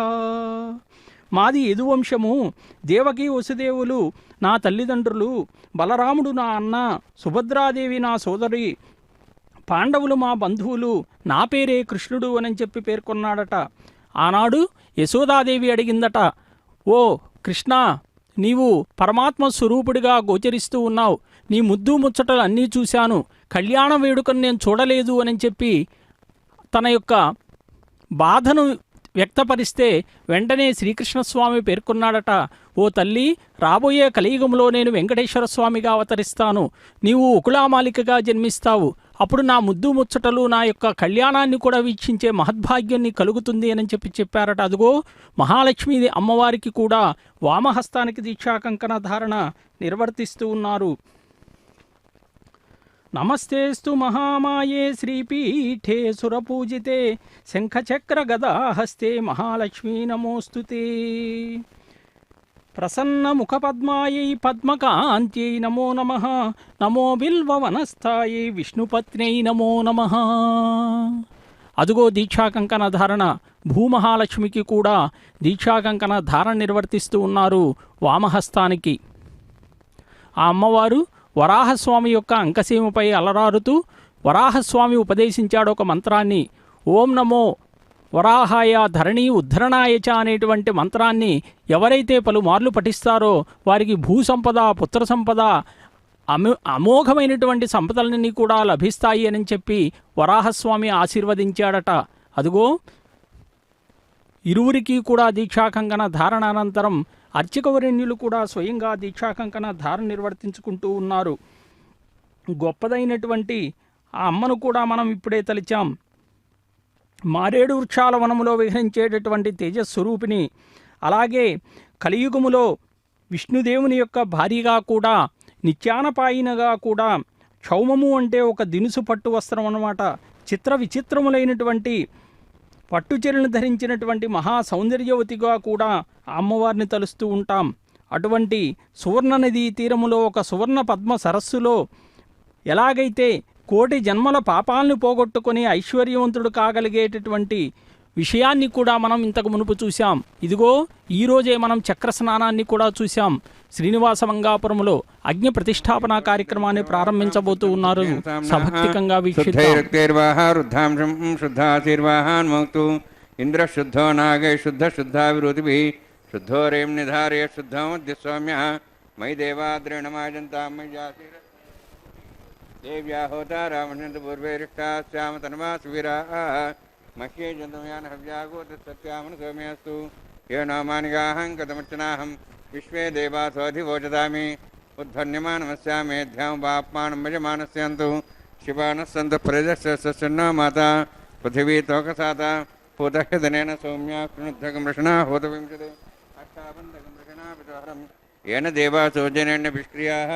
మాది యదువంశము, దేవకీ వసుదేవులు నా తల్లిదండ్రులు, బలరాముడు నా అన్న, సుభద్రాదేవి నా సోదరి, పాండవులు మా బంధువులు, నా పేరే కృష్ణుడు అని చెప్పి పేర్కొన్నాడట. ఆనాడు యశోదాదేవి అడిగిందట, ఓ కృష్ణ, నీవు పరమాత్మ స్వరూపుడిగా గోచరిస్తూ ఉన్నావు, నీ ముద్దు ముచ్చటలు అన్నీ చూశాను, కళ్యాణ వేడుకను నేను చూడలేదు అని చెప్పి తన యొక్క బాధను వ్యక్తపరిస్తే వెంటనే శ్రీకృష్ణస్వామి పేర్కొన్నాడట, ఓ తల్లి, రాబోయే కలియుగంలో నేను వెంకటేశ్వర స్వామిగా అవతరిస్తాను, నీవు ఉకులామాలికగా జన్మిస్తావు, అప్పుడు నా ముద్దు ముచ్చటలు నా యొక్క కళ్యాణాన్ని కూడా వీక్షించే మహద్భాగ్యం నీ కలుగుతుంది అని చెప్పారట. అదుగో మహాలక్ష్మి అమ్మవారికి కూడా వామహస్తానికి దీక్షాకంకణ ధారణ నిర్వర్తిస్తూ ఉన్నారు. నమస్తేస్తు మహామాయే శ్రీపీఠే సురపూజితే శంఖచక్ర గదాహస్తే మహాలక్ష్మీ నమోస్తుతే. ప్రసన్న ముఖపద్మాయై పద్మకాంత్యై నమో నమః, నమో బిల్వవనస్థాయై విష్ణుపత్న్యై నమో నమః. అదుగో దీక్షాకంకణ ధారణ, భూమహాలక్ష్మికి కూడా దీక్షాకంకణ ధారణ నిర్వర్తిస్తూ ఉన్నారు వామహస్తానికి. ఆ అమ్మవారు వరాహస్వామి యొక్క అంకసీమపై అలరారుతూ వరాహస్వామి ఉపదేశించాడు ఒక మంత్రాన్ని. ఓం నమో వరాహాయ ధరణి ఉద్ధరణాయచ అనేటువంటి మంత్రాన్ని ఎవరైతే పలుమార్లు పఠిస్తారో వారికి భూసంపద, పుత్ర సంపద, అమోఘమైనటువంటి సంపదలన్నీ కూడా లభిస్తాయి అని చెప్పి వరాహస్వామి ఆశీర్వదించాడట. అదుగో ఇరువురికి కూడా దీక్షాకంకణ ధారణ అనంతరం అర్చకవరేణ్యులు కూడా స్వయంగా దీక్షాకంకణ ధారణ నిర్వర్తించుకుంటూ ఉన్నారు. గొప్పదైనటువంటి ఆ అమ్మను కూడా మనం ఇప్పుడే తలిచాం. మారేడు వృక్షాల వనములో విహరించేటటువంటి తేజస్వరూపిణి, అలాగే కలియుగములో విష్ణుదేవుని యొక్క భార్యగా కూడా, నిత్యానపాయినగా కూడా, క్షౌమము అంటే ఒక దినుసు పట్టు వస్త్రం అన్నమాట, చిత్ర విచిత్రములైనటువంటి పట్టుచీరను ధరించినటువంటి మహా సౌందర్యవతిగా కూడా అమ్మవారిని తలుస్తూ ఉంటాం. అటువంటి సువర్ణ నదీ తీరములో ఒక సువర్ణ పద్మ సరస్సులో ఎలాగైతే కోటి జన్మల పాపాలను పోగొట్టుకొని ఐశ్వర్యవంతుడు కాగలిగేటటువంటి విషయాన్ని కూడా మనం ఇంతకు మునుపు చూశాం. ఇదిగో ఈరోజే మనం చక్ర స్నానాన్ని కూడా చూశాం. శ్రీనివాస మంగాపురంలో అగ్ని ప్రతిష్టాపన కార్యక్రమాన్ని ప్రారంభించబోతూ ఉన్నారు. సభక్తికంగా వీక్షిద్దాం. ఇంద్ర శుద్ధో నాగై శుద్ధ శుద్ధావిరోధిభి శుద్ధో రేం నిధారయ శుద్ధమద్య సౌమ్య మై దేవాద్రేణమాజంతా మయ్యాసీర దేవ్యా హోతా రామచంద్ర పూర్వేరిష్టాశ్యామ తన్వా సువీరా మహ్యే జంతమయాన హవ్యాగోత సత్యామన సౌమ్యస్తు ఏ నామానిగాహం కథమర్చనాహం విశ్వే దేవాసోధివోచదామి ఉద్ధన్యమానమస్యామేధ్యాం బాప్మానం భజమానస్యంతు శివానస్సంత ప్రజస్సన్న మాతా పృథివీ తోకసాత హోదహ్యదనేన సౌమ్య కృణుద్ధకం రషణా హోత వింశదే అష్టాబంధకం రషణా విదోహరం ఏన దేవా సౌజన్యేన విష్క్రియాః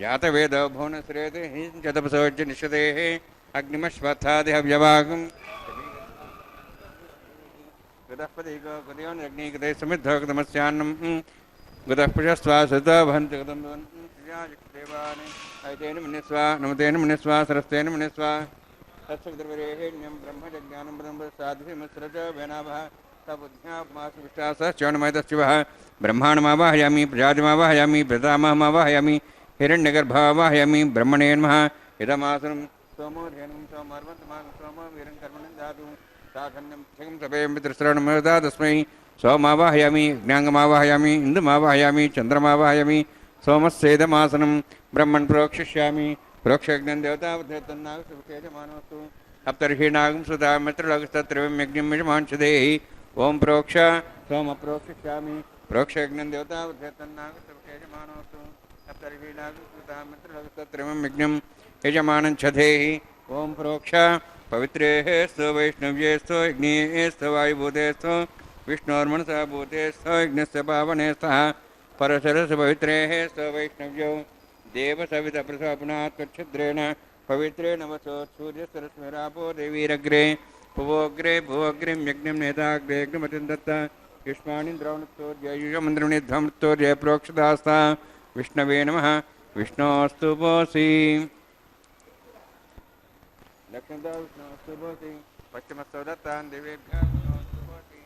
జాతవేద భువనశ్రేతే జతపసోజ్య నిషదే అగ్నిమశ్వత్థాది హవ్యవాగం గదఃపదీగో గదయోనగ్నిగదే సమిద్ధోగదమస్యాన్నం గదఃపుషస్వాసుతా భవంతి గదం దేవాని ఐతేన మునిస్వా నమతేన మునిస్వా సరస్తేన మునిస్వా తత్సవితుర్వరేణ్యం బ్రహ్మజ్ఞానం బ్రహ్మ సాధిమస్రజ వేనాభ तबुद्ध्यामासुविष्टासश्चवणमयतशिवः ब्रह्माण्डमावाहयामि प्रजातिमावाहयामि प्रजामावाहयामि हिरण्यगर्भावाहयामि ब्रह्मणे नमः इदमासनं सोमोर्हेणं सोमर्वन्तमानं सोमो वीरं कर्मणं दातु साखण्डं क्षगं सभेयं पितृश्रवणमदा तस्मै सोमावाहयामि ज्ञाङ्गमावाहयामि इन्दुमावाहयामि चन्द्रमावाहयामि सोमस्येदमासनं ब्रह्मन् प्रोक्षिष्यामि प्रोक्षज्ञं देवतावधेतन्नागसुखेजमानोऽस्तु सप्तर्षीणागं सुधा मित्रलोकस्तत्रिवं यज्ञं यजमांशदेहि ओम प्रोक्ष सोम प्रोक्षिष्यामि प्रोक्षज्ञं देवतावधेतन्नागसुखेजमानोऽस्तु सप्तर्षीणागं सुधा मित्रलोकस्तत्रिवं यज्ञं यजमानञ्छदेहि ओम प्रोक्ष पवित्रेस्तु वैष्णव्येस्तु यज्ञेस्तु वायुभूतेस्तु विष्णोर्मनसः भूतेस्तु यज्ञस्य पावनेस्तः परशरस्य पवित्रेस्तु वैष्णव्यो देवसवितप्रसपनात् त्वच्छिद्रेण पवित्रेण वसो सूर्यसरस्मिरापो देवीरग्रे भुवोग्रिं यज्ञं नेताग्रे यज्ञमतिं दत्त युष्माणीन्द्रवणस्तोर्ययुषमन्त्रमणिध्वमृत्तोर्य प्रोक्षदास्ता विष्णवे नमः विष्णोस्तु बोसि दक्षिणदा विष्णोस्तु बोसि पश्चिमस्तौ दत्तान् देवेभ्यः विष्णोस्तु बोसि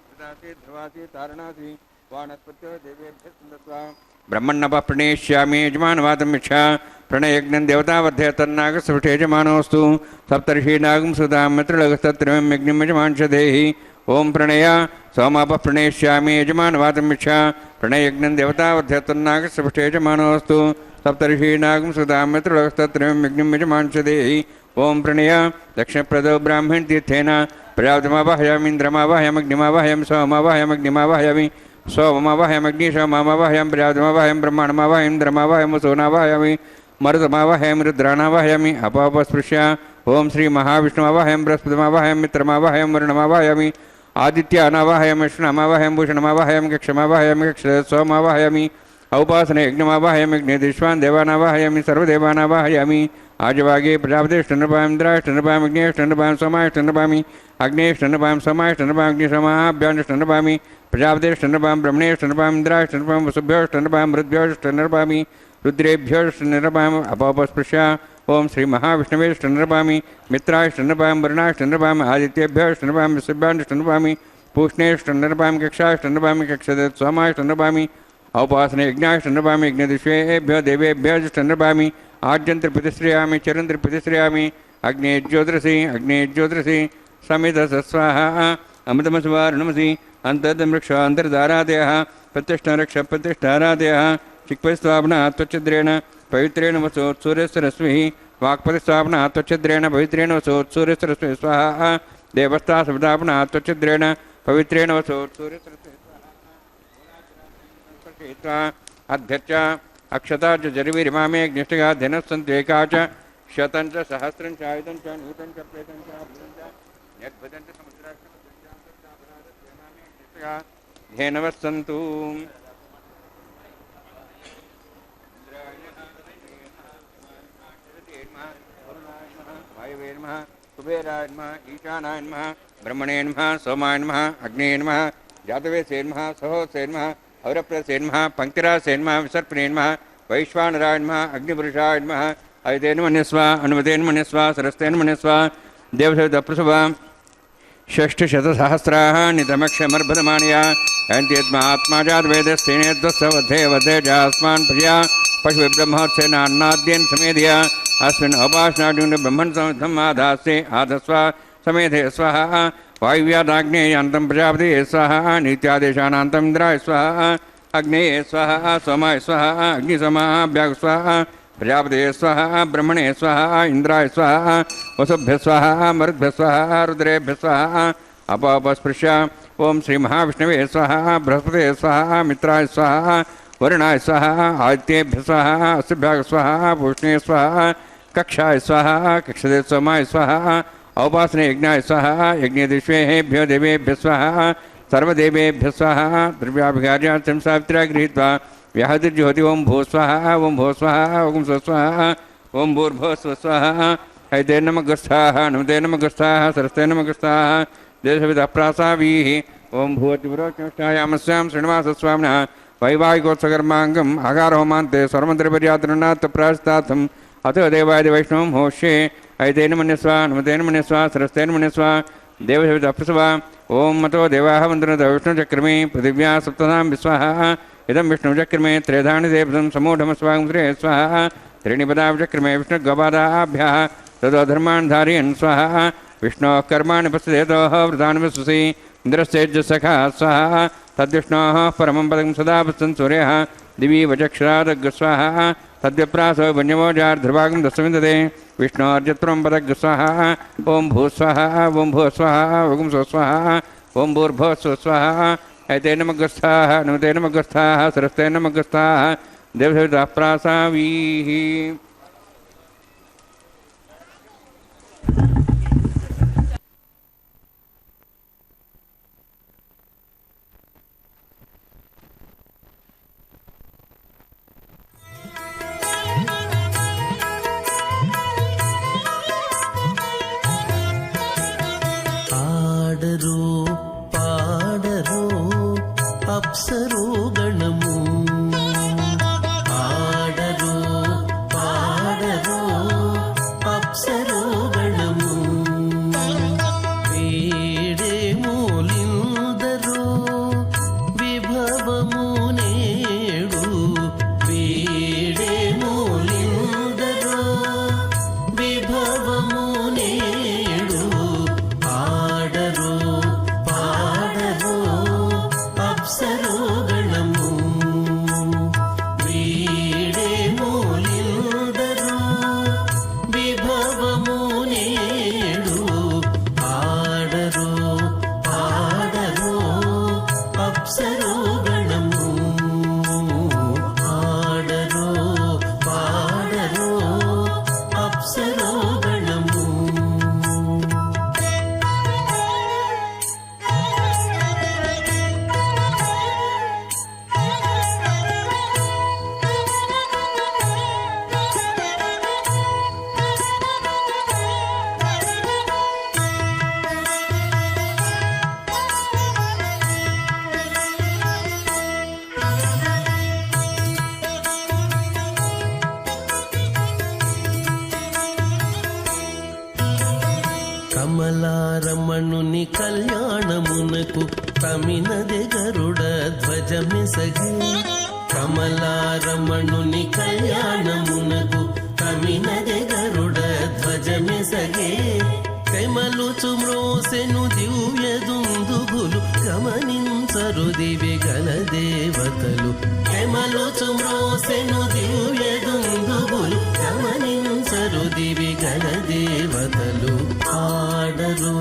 कृतासि ध्रुवासि तारणासि वानस्पत्यो देवेभ्यः दत्त्वा ब्रह्मण्णप प्रणेष्यामि यजमानवादं इच्छा प्रणयज्ञं देवतावर्धयतन्नागस्वृष्टे यजमानोऽस्तु सप्तर्षीणागं सुधां मित्रलोकस्तत्रिवं यज्ञं यजमांशदेहि ओम प्रणय सोमाप प्रणेष्यामि यजमानवादं इच्छा प्रणयज्ञं देवतावर्धयतन्नागस्वृष्टे यजमानोऽस्तु सप्तर्षीणागं सुधां मित्रलोकस्तत्रिवं यज्ञं यजमांशदेहि ओम प्रणय दक्षिणप्रदो ब्राह्मण तीर्थेन प्रजापतिमावाहयामि इन्द्रमावाहयामग्निमावाहयामि सोममावाहयामग्निमावाहयामि सोममावाहयामग्नि सोममावाहयामि प्रजापतिमावाहयामि ब्रह्माण्डमावाहयामि इन्द्रमावाहयामि सोनावाहयामि मरुतमावाहयामि रुद्राणावाहयामि अपापस्पृश्य ओम श्री महाविष्णुमावाहयामि बृहस्पतिमावाहयामि मित्रमावाहयामि वरुणमावाहयामि आदित्यानावाहयामि विष्णुमावाहयामि भूषणमावाहयामि कक्षमावाहयामि कक्षसोमावाहयामि औपासने यज्ञमावाहयामि यज्ञेश्वान् देवानावाहयामि सर्वदेवानावाहयामि आजवागे प्रजापतिष्ठन्नपामि इन्द्राष्टन्नपामि अग्नेष्टन्नपामि सोमाष्टन्नपामि अग्नेष्टन्नपामि सोमाष्टन्नपामि अग्निसोमाभ्याण्डष्टन्नपामि प्रजापतिष्ठन्नपामि ब्रह्मणेष्टन्नपामि इन्द्राष्टन्नपामि वसुभ्योष्टन्नपामि मरुद्भ्योष्टन्नपामि रुद्रेभ्योष्टन्नपामि अपापस्पृश्य ओम श्री महाविष्णवेष्टन्नपामि मित्राष्टन्नपामि वरुणाष्टन्नपामि आदित्येभ्योष्टन्नपामि वसुभ्याण्डष्टन्नपामि पूष्णेष्टन्नपामि कक्षाष्टन्नपामि कक्षदत् सोमाष्टन्नपामि औपासने यज्ञाष्टन्नपामि यज्ञदिष्वेभ्यो देवेभ्यो ष्टन्नपामि आज्यन्त्रप्रतिश्रयामि चरन्त्रप्रतिश्रयामि अग्ने ज्योतिषि समिधस्वाहा अमृतमस्वारुणमसि अन्तर्दमृक्ष अन्तर्धारादयः प्रतिष्ठारक्षप्रतिष्ठारादयः चिक्पतिस्वापना त्वच्छिद्रेण पवित्रेण वसोत्सूर्यस्रश्मिः वाक्पतिस्वापना त्वच्छिद्रेण पवित्रेण वसोत्सूर्यस्रश्मिः स्वाहा देवस्था सवितापना त्वच्छिद्रेण पवित्रेण वसोत्सूर्यस्रश्मिः स्वाहा अध्यक्ष अक्षता च जर्वीरिमामे ज्ञष्टगा धनस्सन्त्वेका च शतं च सहस्रं च आयुधं च नूतं च प्रेतं च अभृतं च यद्भजं च समुद्राष्टमज्ञष्टगा धेनवस्सन्तु वायुवे नमः कुबेराय नमः ईशानाय नमः ब्रह्मणे नमः सोमाय नमः अग्ने नमः जातवेसे नमः सहोसे नमः औरप्रसे नमः पंक्तिरासे नमः विसर्पणे नमः वैश्वानराय नमः अग्निपुरुषाय नमः अयतेन मन्यस्व अनुमतेन मन्यस्व सरस्तेन मन्यस्व देवसवितप्रसव षष्ठशतसहस्राः नितमक्षमर्भदमानया अयन्त्यद्मात्मा जातवेदस्तेनेद्वत्सवधे वधे जास्मान् प्रजया पशुब्रह्मोत्सेनान्नाद्येन समेधया अस्मिन् अपासनाजुन ब्रह्मन् संस्थम् आधास्ते आधस्व समेधे स्वाहा वायुव्यादाग्नेयान्तं प्रजापते स्वाहा नित्यादेशानान्तम् इन्द्राय स्वाहा अग्नेय स्वाहा सोमाय स्वाहा अग्निसोमाभ्याग स्वाहा प्रजापते स्वाहा ब्रह्मणे स्वाहा इंद्राय स्वाहा वसुभ्य स्वाहा मरुद्भ्य स्वाहा रुद्रेभ्य स्वाहा अपापस्पृश्य ओम श्री महाविष्णवे स्वाहा बृहस्पते स्वाहा मित्राय स्वाहा वरुणाय स्वाहा आदित्येभ्य स्वाहा अस्भ्याग स्वाहा पूष्णे स्वाहा कक्षाय स्वाहा कक्षदे सोमाय स्वाहा औपासने यज्ञाय स्वाहा यज्ञदिष्वेभ्यो देवेभ्य स्वाहा सर्वदेवेभ्य स्वाहा द्रव्याभिगार्यार्थं सावित्र्या गृहीत्वा व्याहतिर्ज्योति ओम भू स्वाहा ओम भो स्वाहा ओम स्व स्वाहा ओम भूर्भो स्व स्वाहा हैते नमः गुस्थाः नमते नमः गुस्थाः सरस्ते नमः गुस्थाः देशविदः प्रासावीः ओम भूवतिपुरोष्टायामस्यां श्रीनिवासस्वामिनः वैवाहिकोत्सकर्माङ्गम् आगारहोमान्ते स्वरमन्त्रिपर्यातृणात् प्रास्तार्थम् अतो देवादि वैष्णवं होष्ये ऐतेन मन्यस्व नमतेन मन्यस्व सरस्तेन मन्यस्व देवसवितः प्रसव ఓం మతో దేవాः వందనతో విష్ణుచక్రమే పృథివ్యా సప్తధాం విశ్వः ఇదం విష్ణుచక్రమే త్రేధాని దేవతం సమూఢమస్వాగం శ్రే స్వః త్రీణి పదాచక్రమే విష్ణుగోపాదాభ్యः తదో ధర్మాన్ ధారయన్ స్వః విష్ణోః కర్మాణి పశ్యేతోః వృతాని వసుసి ఇంద్రశ్చేజ్జసఖా స్వః తద్విష్ణోః పరమం పదం సదా పశ్యన్ సూర్యः దివి వచక్షురాదగ్స్వః తద్విప్రాసో వన్యమోజార్ధృభాగం దశమిదతే విష్ణోర్జత్వం పదగ్స్వః ఓం భూస్వః ఓం భూస్వః ఓం స్వస్వః ఓం భూర్భువస్వస్వః ఐతేన మగ్గస్థాః నమతేన మగ్గస్థాః సరస్తేన మగ్గస్థాః దేవసవితాః ప్రాసావీః. ఆడరో పాడరో అప్సరో గణము, ఆడరో పాడరో అప్సరో గణము, వేడే మూలిందరో విభవము నేడు, వేడే మూలిందరో విభవము నేడు, ఆడరో పాడరో అప్సరో గణము, వీడే మూలిందరో విభవము నేడు, ఆడరో పాడరో అప్సరో గణము, ఆడరో పాడరో అప్సరో గణము. కమలారమణుని కళ్యాణమునకు తమినదె గరుడ ధ్వజమెసగే, కమలారమణుని కళ్యాణమునకు తమినదె గరుడ ధ్వజమెసగే, తెమలుచు మ్రోసెను దివ్య దుందుభులు గమనించరు దివ్య గల దేవతలు, తెమలుచు మ్రోసెను దివ్య దుందుభులు గమనించరు దివ్య గల దేవతలు, ఆడరో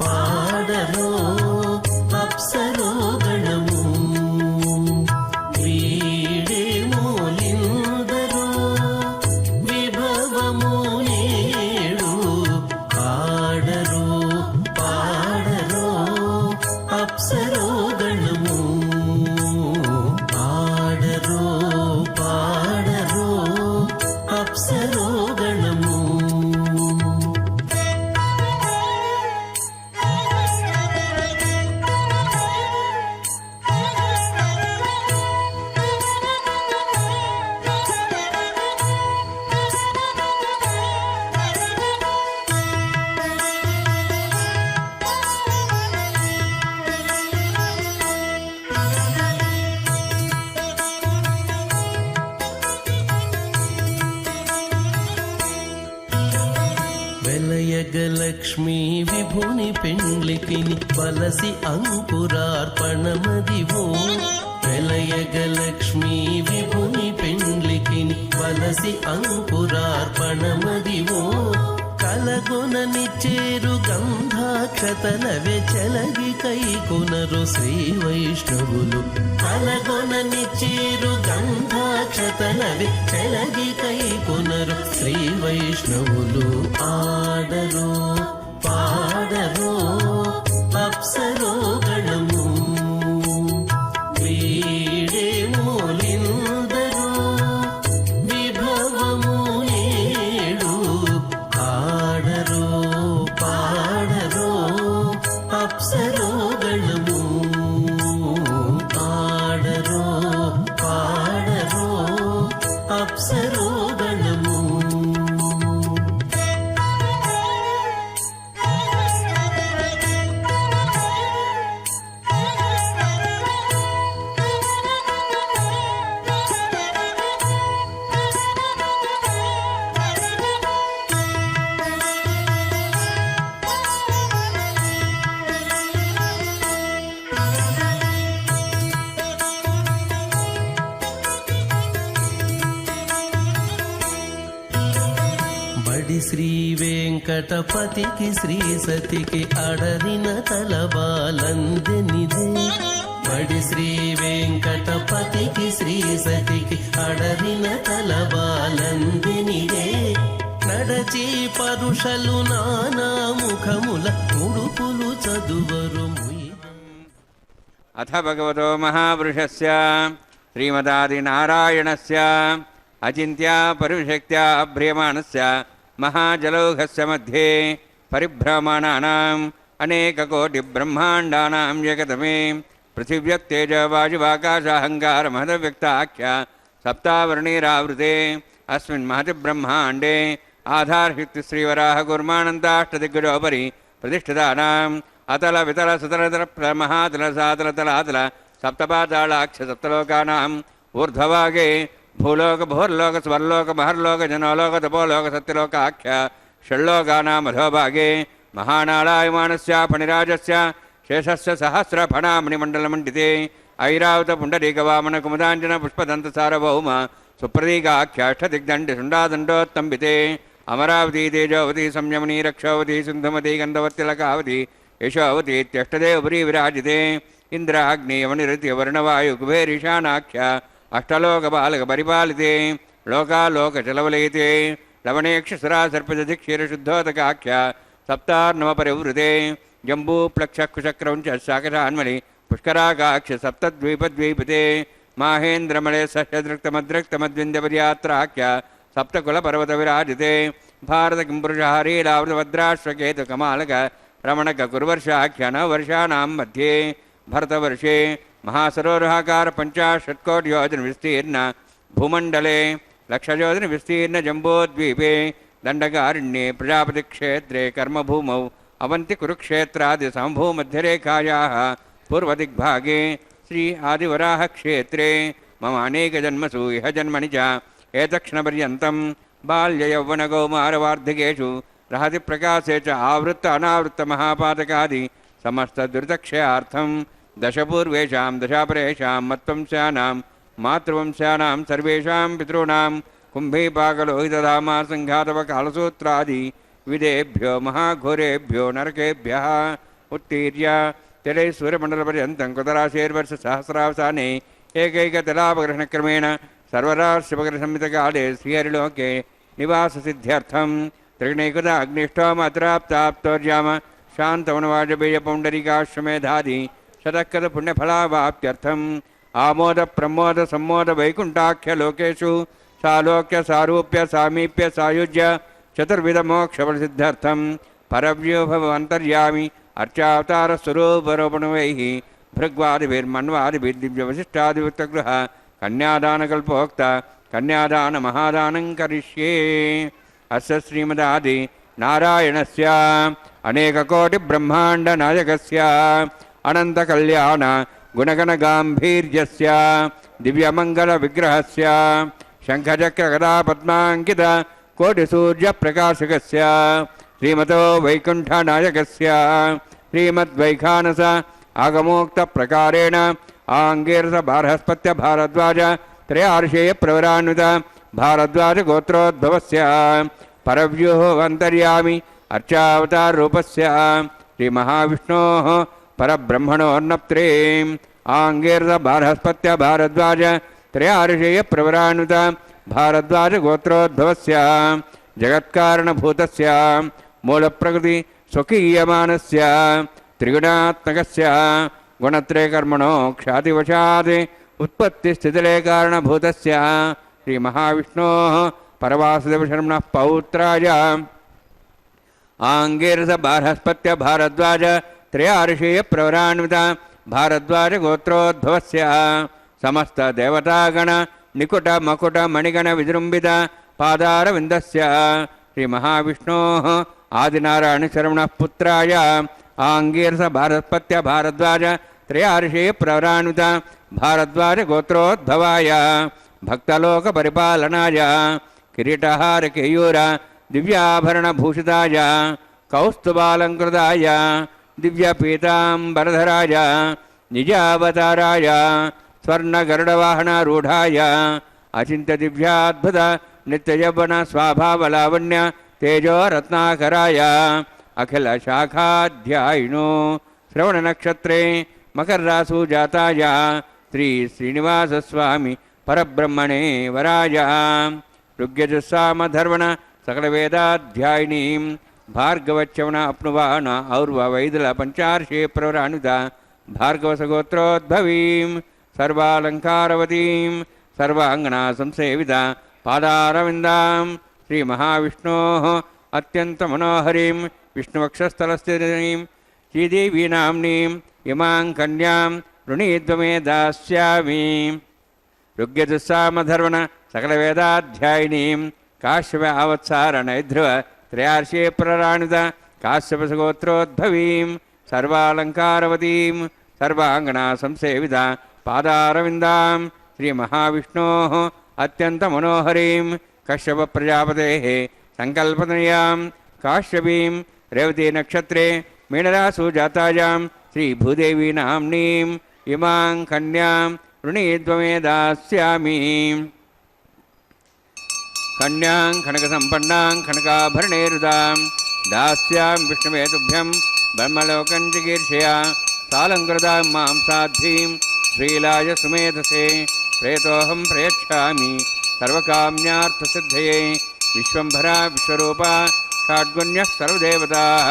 పాడరో అప్సరో గణము, వీడే మూలిందరో విభవము నేడు, ఆడరో పాడరో అప్సరో గణము, ఆడరో పాడరో అప్సరో గణము. వెలయగలక్ష్మీ విభుని పెండ్లికిని బలసి అంకురార్పణమదివో, వెలయగలక్ష్మీ విభుని పెండ్లికిని బలసి అంకురార్పణమదివో, కలగొన నిచ్చేరు గంధాక్షతలవే చెలగి కైకొనరు శ్రీ వైష్ణవులు, కలగొన నిచ్చేరు గంధాక్షతలవే చెలగి కైకొనరు శ్రీ వైష్ణవులు, ఆడరో పాడరో అప్సరో గణము, వీడే మూలిందరో విభవము నేడు, ఆడరో పాడరో అప్సరో గణము, ఆడరో పాడరో అప్సరో గణము. బడి శ్రీ వెంకటపతికి శ్రీ సతికి అడరిన తలబాలందెనిదే బడి శ్రీ వెంకటపతికి శ్రీ సతికి అడరిన తలబాలందెనిదే నడచి పరుషలు నానా ముఖముల ఉడుపులు చదువరు అథ భగవతో మహాపురుషస్య శ్రీమదాదినారాయణస్య అచింత్యా పరుశక్త్యా అభ్రియమాణస్య మహాజలౌఘస్య మధ్యే పరిభ్రమణానాం అనేకకోటిబ్రహ్మాండానాం జగతమే పృథివ్యత్తేజవాయువాకాశాహంకారమహదవ్యక్తాఖ్య సప్తావర్ణీరావృతే అస్మిన్ మహతి బ్రహ్మాండే ఆధారశక్తి శ్రీవరాహ కుర్మానందాష్టదిగ్గజోపరి ప్రతిష్ఠితానాం అతల వితల సుతలతల మహాతల సాతల తలాతల సప్తపాతాళాక్ష సప్తలోకానాం ఊర్ధ్వభాగే భూలోక భూర్లోక స్వర్లోక మహర్లోక జనోలోక తపోలోక సత్యలోకాఖ్య షణ్లోకానాం అధోభాగే మహానాళాయమానస్య ఫణిరాజస్య శేషస్య సహస్రఫణామణిమండలమండితే ఐరావత పుండరీకవామన కుముదాంజన పుష్పదంత సార్వభౌమ సుప్రతీకాఖ్యాష్టదిగ్దండి శుండాదండోత్తంబితే అమరావతి తేజోవతి సంయమనీ రక్షావతి సింధుమతి గంధవత్తిలకావతి యశోవతి ఇత్యష్టదే ఉపరి విరాజితే ఇంద్రాగ్నేయమనిరతి వర్ణవాయు కుబేరీశానాఖ్య అష్టలోకపాలక పరిపాలితే లోకాలోకచలవలయితే లవణేక్షసురా సర్పజధిక్షీరశుద్ధోదకాఖ్య సప్తార్ణవ పరివృతే జంబూప్లక్షకుశక్రౌంచ శాకశాన్మలి పుష్కరాకాక్ష సప్తద్వీపద్వీపితే మాహేంద్రమలే సహ్యదృక్తమద్రక్తమద్వింద్యపర్యాత్రాఖ్య సప్తకులపర్వత విరాజితే భారత కింపురుషహరీలావృతభద్రాశ్వకేతు కమాలక రమణక కురువర్షాఖ్య నవవర్షాణం మధ్యే భరతవర్షే మహాసరోరుహాకార 50 కోటి యోజన విస్తీర్ణ భూమండలే లక్షయోజన విస్తీర్ణ జంబోద్వీపే దండకారణ్యే ప్రజాపతి క్షేత్రే కర్మభూమౌ అవంతి కురుక్షేత్రాది సంభూమధ్యరేఖాయాः పూర్వదిగ్భాగే శ్రీ ఆదివరాహ క్షేత్రే మమ అనేకజన్మసు ఇహ జన్మని చ ఏతక్షణపర్యంతం బాల్యయౌవనకౌమారవార్ధికేషు రహతి ప్రకాశే చ ఆవృత్త అనావృత్త మహాపాతకాది సమస్త దురితక్షయార్థం దశపూర్వేషాం దశాపరేషాం మత్వంశానాం మాతృవంశానాం సర్వేషాం పితॄణాం కుంభీపాకలోహితధామా సంఘాతవ కాలసూత్రాది విదేభ్యో మహాఘోరేభ్యో నరకేభ్యః ఉత్తీర్య తెలై సూర్యమండలపర్యంతం కుతరాశేర్వర్ష సహస్రావసానే ఏకైకతలాపగ్రహణక్రమేణ సర్వరాశిపగ్రహంహితకాలే శ్రీహరిలోకే నివాససిద్ధ్యర్థం త్రిగుణైకుత అగ్నిష్టోమ అత్రాప్తాప్తోర్యామ శాంతవనవాజపేయపౌండరీకాశ్వమేధాది శతకృత పుణ్యఫలావాప్త్యర్థం ఆమోద ప్రమోద సమ్మోద వైకుంఠాఖ్య లోకేషు సాలోక్య సారూప్య సామీప్య సాయుజ్య చతుర్విధ మోక్షఫలసిద్ధ్యర్థం పరవ్యూహవంతర్యామి అర్చావతార స్వరూపరూపణవైః భృగ్వాదిభిర్మన్వాదిభిర్దివ్యవశిష్టాదివృత్తగృహ కన్యాదానకల్పోక్త కన్యాదాన మహాదానం కరిష్యే. అస్య శ్రీమదాది నారాయణస్య అనేకకోటి బ్రహ్మాండ నాయకస్య అనంత కళ్యాణ గుణగణ గాంభీర్యస్య దివ్యమంగళ విగ్రహస్య శంఖచక్ర గదా పద్మాంకిత కోటి సూర్య ప్రకాశకస్య శ్రీమతో వైకుంఠ నాయకస్య శ్రీమద్వైఖానస ఆగమోక్త ప్రకారేణ ఆంగీరస బార్హస్పత్య భారద్వాజ త్రయార్షేయ ప్రవరాన్విత భారద్వాజ గోత్రోద్భవస్య పరవ్యూహ అంతర్యామి అర్చావతార రూపస్య శ్రీ మహావిష్ణోః పరబ్రహ్మణోర్నప్త్రే ఆంగీరస బార్హస్పత్య భారద్వాజ త్రయార్షేయ ప్రవరాన్విత భారద్వాజ గోత్రోద్భవస్య జగత్కారణభూతస్య మూలప్రకృతి స్వకీయమానస్య త్రిగుణాత్మకస్య గుణత్రయకర్మణో ఖ్యాతివశాత్ ఉత్పత్తిస్థితిలే కారణభూతస్య శ్రీ మహావిష్ణోః పరవాసుదేవశర్మణః పౌత్రాయ ఆంగీరస బార్హస్పత్య భారద్వాజ త్రయార్షేయ ప్రవరాన్విత భారద్వాజ గోత్రోద్భవస్య సమస్త దేవతాగణ నికుట మకుట మణిగణ విజృంభిత పాదారవిందస్య శ్రీ మహావిష్ణోః ఆదినారాయణ శరవణః పుత్రాయ ఆంగీరస భారస్పత్య భారద్వాజ త్రయార్షేయ ప్రవరాన్విత భారద్వాజ గోత్రోద్భవాయ భక్తలోక పరిపాలనాయ కిరీటహార కేయూర దివ్యాభరణభూషితాయ కౌస్తుభాలంకృతాయ దివ్యపీతాంబరధరాయ నిజావతారాయ స్వర్ణగరుడవాహనారూఢాయ అచింత్య దివ్యాద్భుత నిత్యయవ్వన స్వాభావలావణ్య తేజో రత్నాకరాయ అఖిల శాఖాధ్యాయినో శ్రవణనక్షత్రే మకర్రాసు జాతాయ శ్రీ శ్రీనివాసస్వామి పరబ్రహ్మణే వరాయ ఋగ్యజుస్సామధర్వణ సకలవేదాధ్యాయినీం భార్గవచ్చవన అప్నువాన ఔర్వ వైదుల పంచార్షే ప్రవరాణుత భార్గవసగోత్రోద్భవీం సర్వాలంకారవతీం సర్వాంగనా సంసేవిత పాదారవిందాం శ్రీమహావిష్ణోః అత్యంతమనోహరీం విష్ణువక్షస్థలస్థితీం శ్రీదేవీనామ్నీం ఇమాం కన్యాం వృణీద్వమే దాస్యామి ఋగ్యజుస్సామధర్వణ సకలవేదాధ్యాయినీం కాశ్యప అవత్సారణైధ్రువ త్రయార్షే ప్రరాణిత కాశ్యపసగోత్రోద్భవీం సర్వాలంకారవతీం సర్వాంగనా సంసేవిత పాదారవిందాం శ్రీమహావిష్ణోః అత్యంతమనోహరీం కశ్యప ప్రజాపతేః సంకల్పతనయాం కాశ్యపీం రేవతీ నక్షత్రే మీనరాసు జాతాయాం శ్రీభూదేవీ నామ్నీం ఇమాం కన్యాం వృణీద్వమే దాస్యామి కన్యాం కనకసంపన్నాం కనకాభరణేరుదాం దాస్యాం విష్ణువేతుభ్యం బ్రహ్మలోకం చికీర్షయా సాలంకృతాం మాం సాధ్వీం శ్రీలాయ సుమేధసే ప్రేతోహం ప్రయచ్ఛామి సర్వకామ్యార్థసిద్ధయే విశ్వంభరా విశ్వరూపా షాడ్గుణ్యః సర్వదేవతాః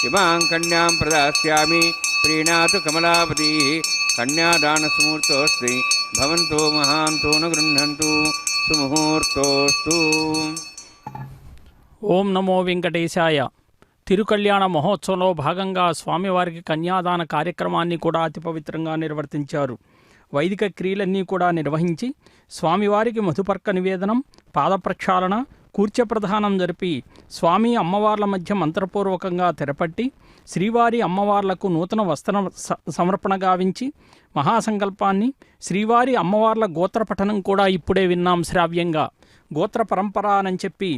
ఇమాం కన్యాం ప్రదాస్యామి ప్రీణాతు కమలాపతి కన్యాదానసుముహూర్తోస్తి భవంతో మహాంతో న గృహ్ణంతు సుముహూర్తోస్తు. ఓం నమో వెంకటేశాయ. తిరుకళ్యాణ మహోత్సవంలో భాగంగా స్వామివారికి కన్యాదాన కార్యక్రమాన్ని కూడా అతి పవిత్రంగా నిర్వర్తించారు. వైదిక క్రియలన్నీ కూడా నిర్వహించి స్వామివారికి మధుపర్క నివేదనం, పాదప్రక్షాళన, కూర్చప్రధానం జరిపి స్వామి అమ్మవార్ల మధ్య మంత్రపూర్వకంగా తెరపట్టి శ్రీవారి అమ్మవార్లకు నూతన వస్త్ర సమర్పణ గావించి మహాసంకల్పాన్ని శ్రీవారి అమ్మవార్ల గోత్ర పఠనం కూడా ఇప్పుడే విన్నాం శ్రావ్యంగా. గోత్ర పరంపర అని చెప్పి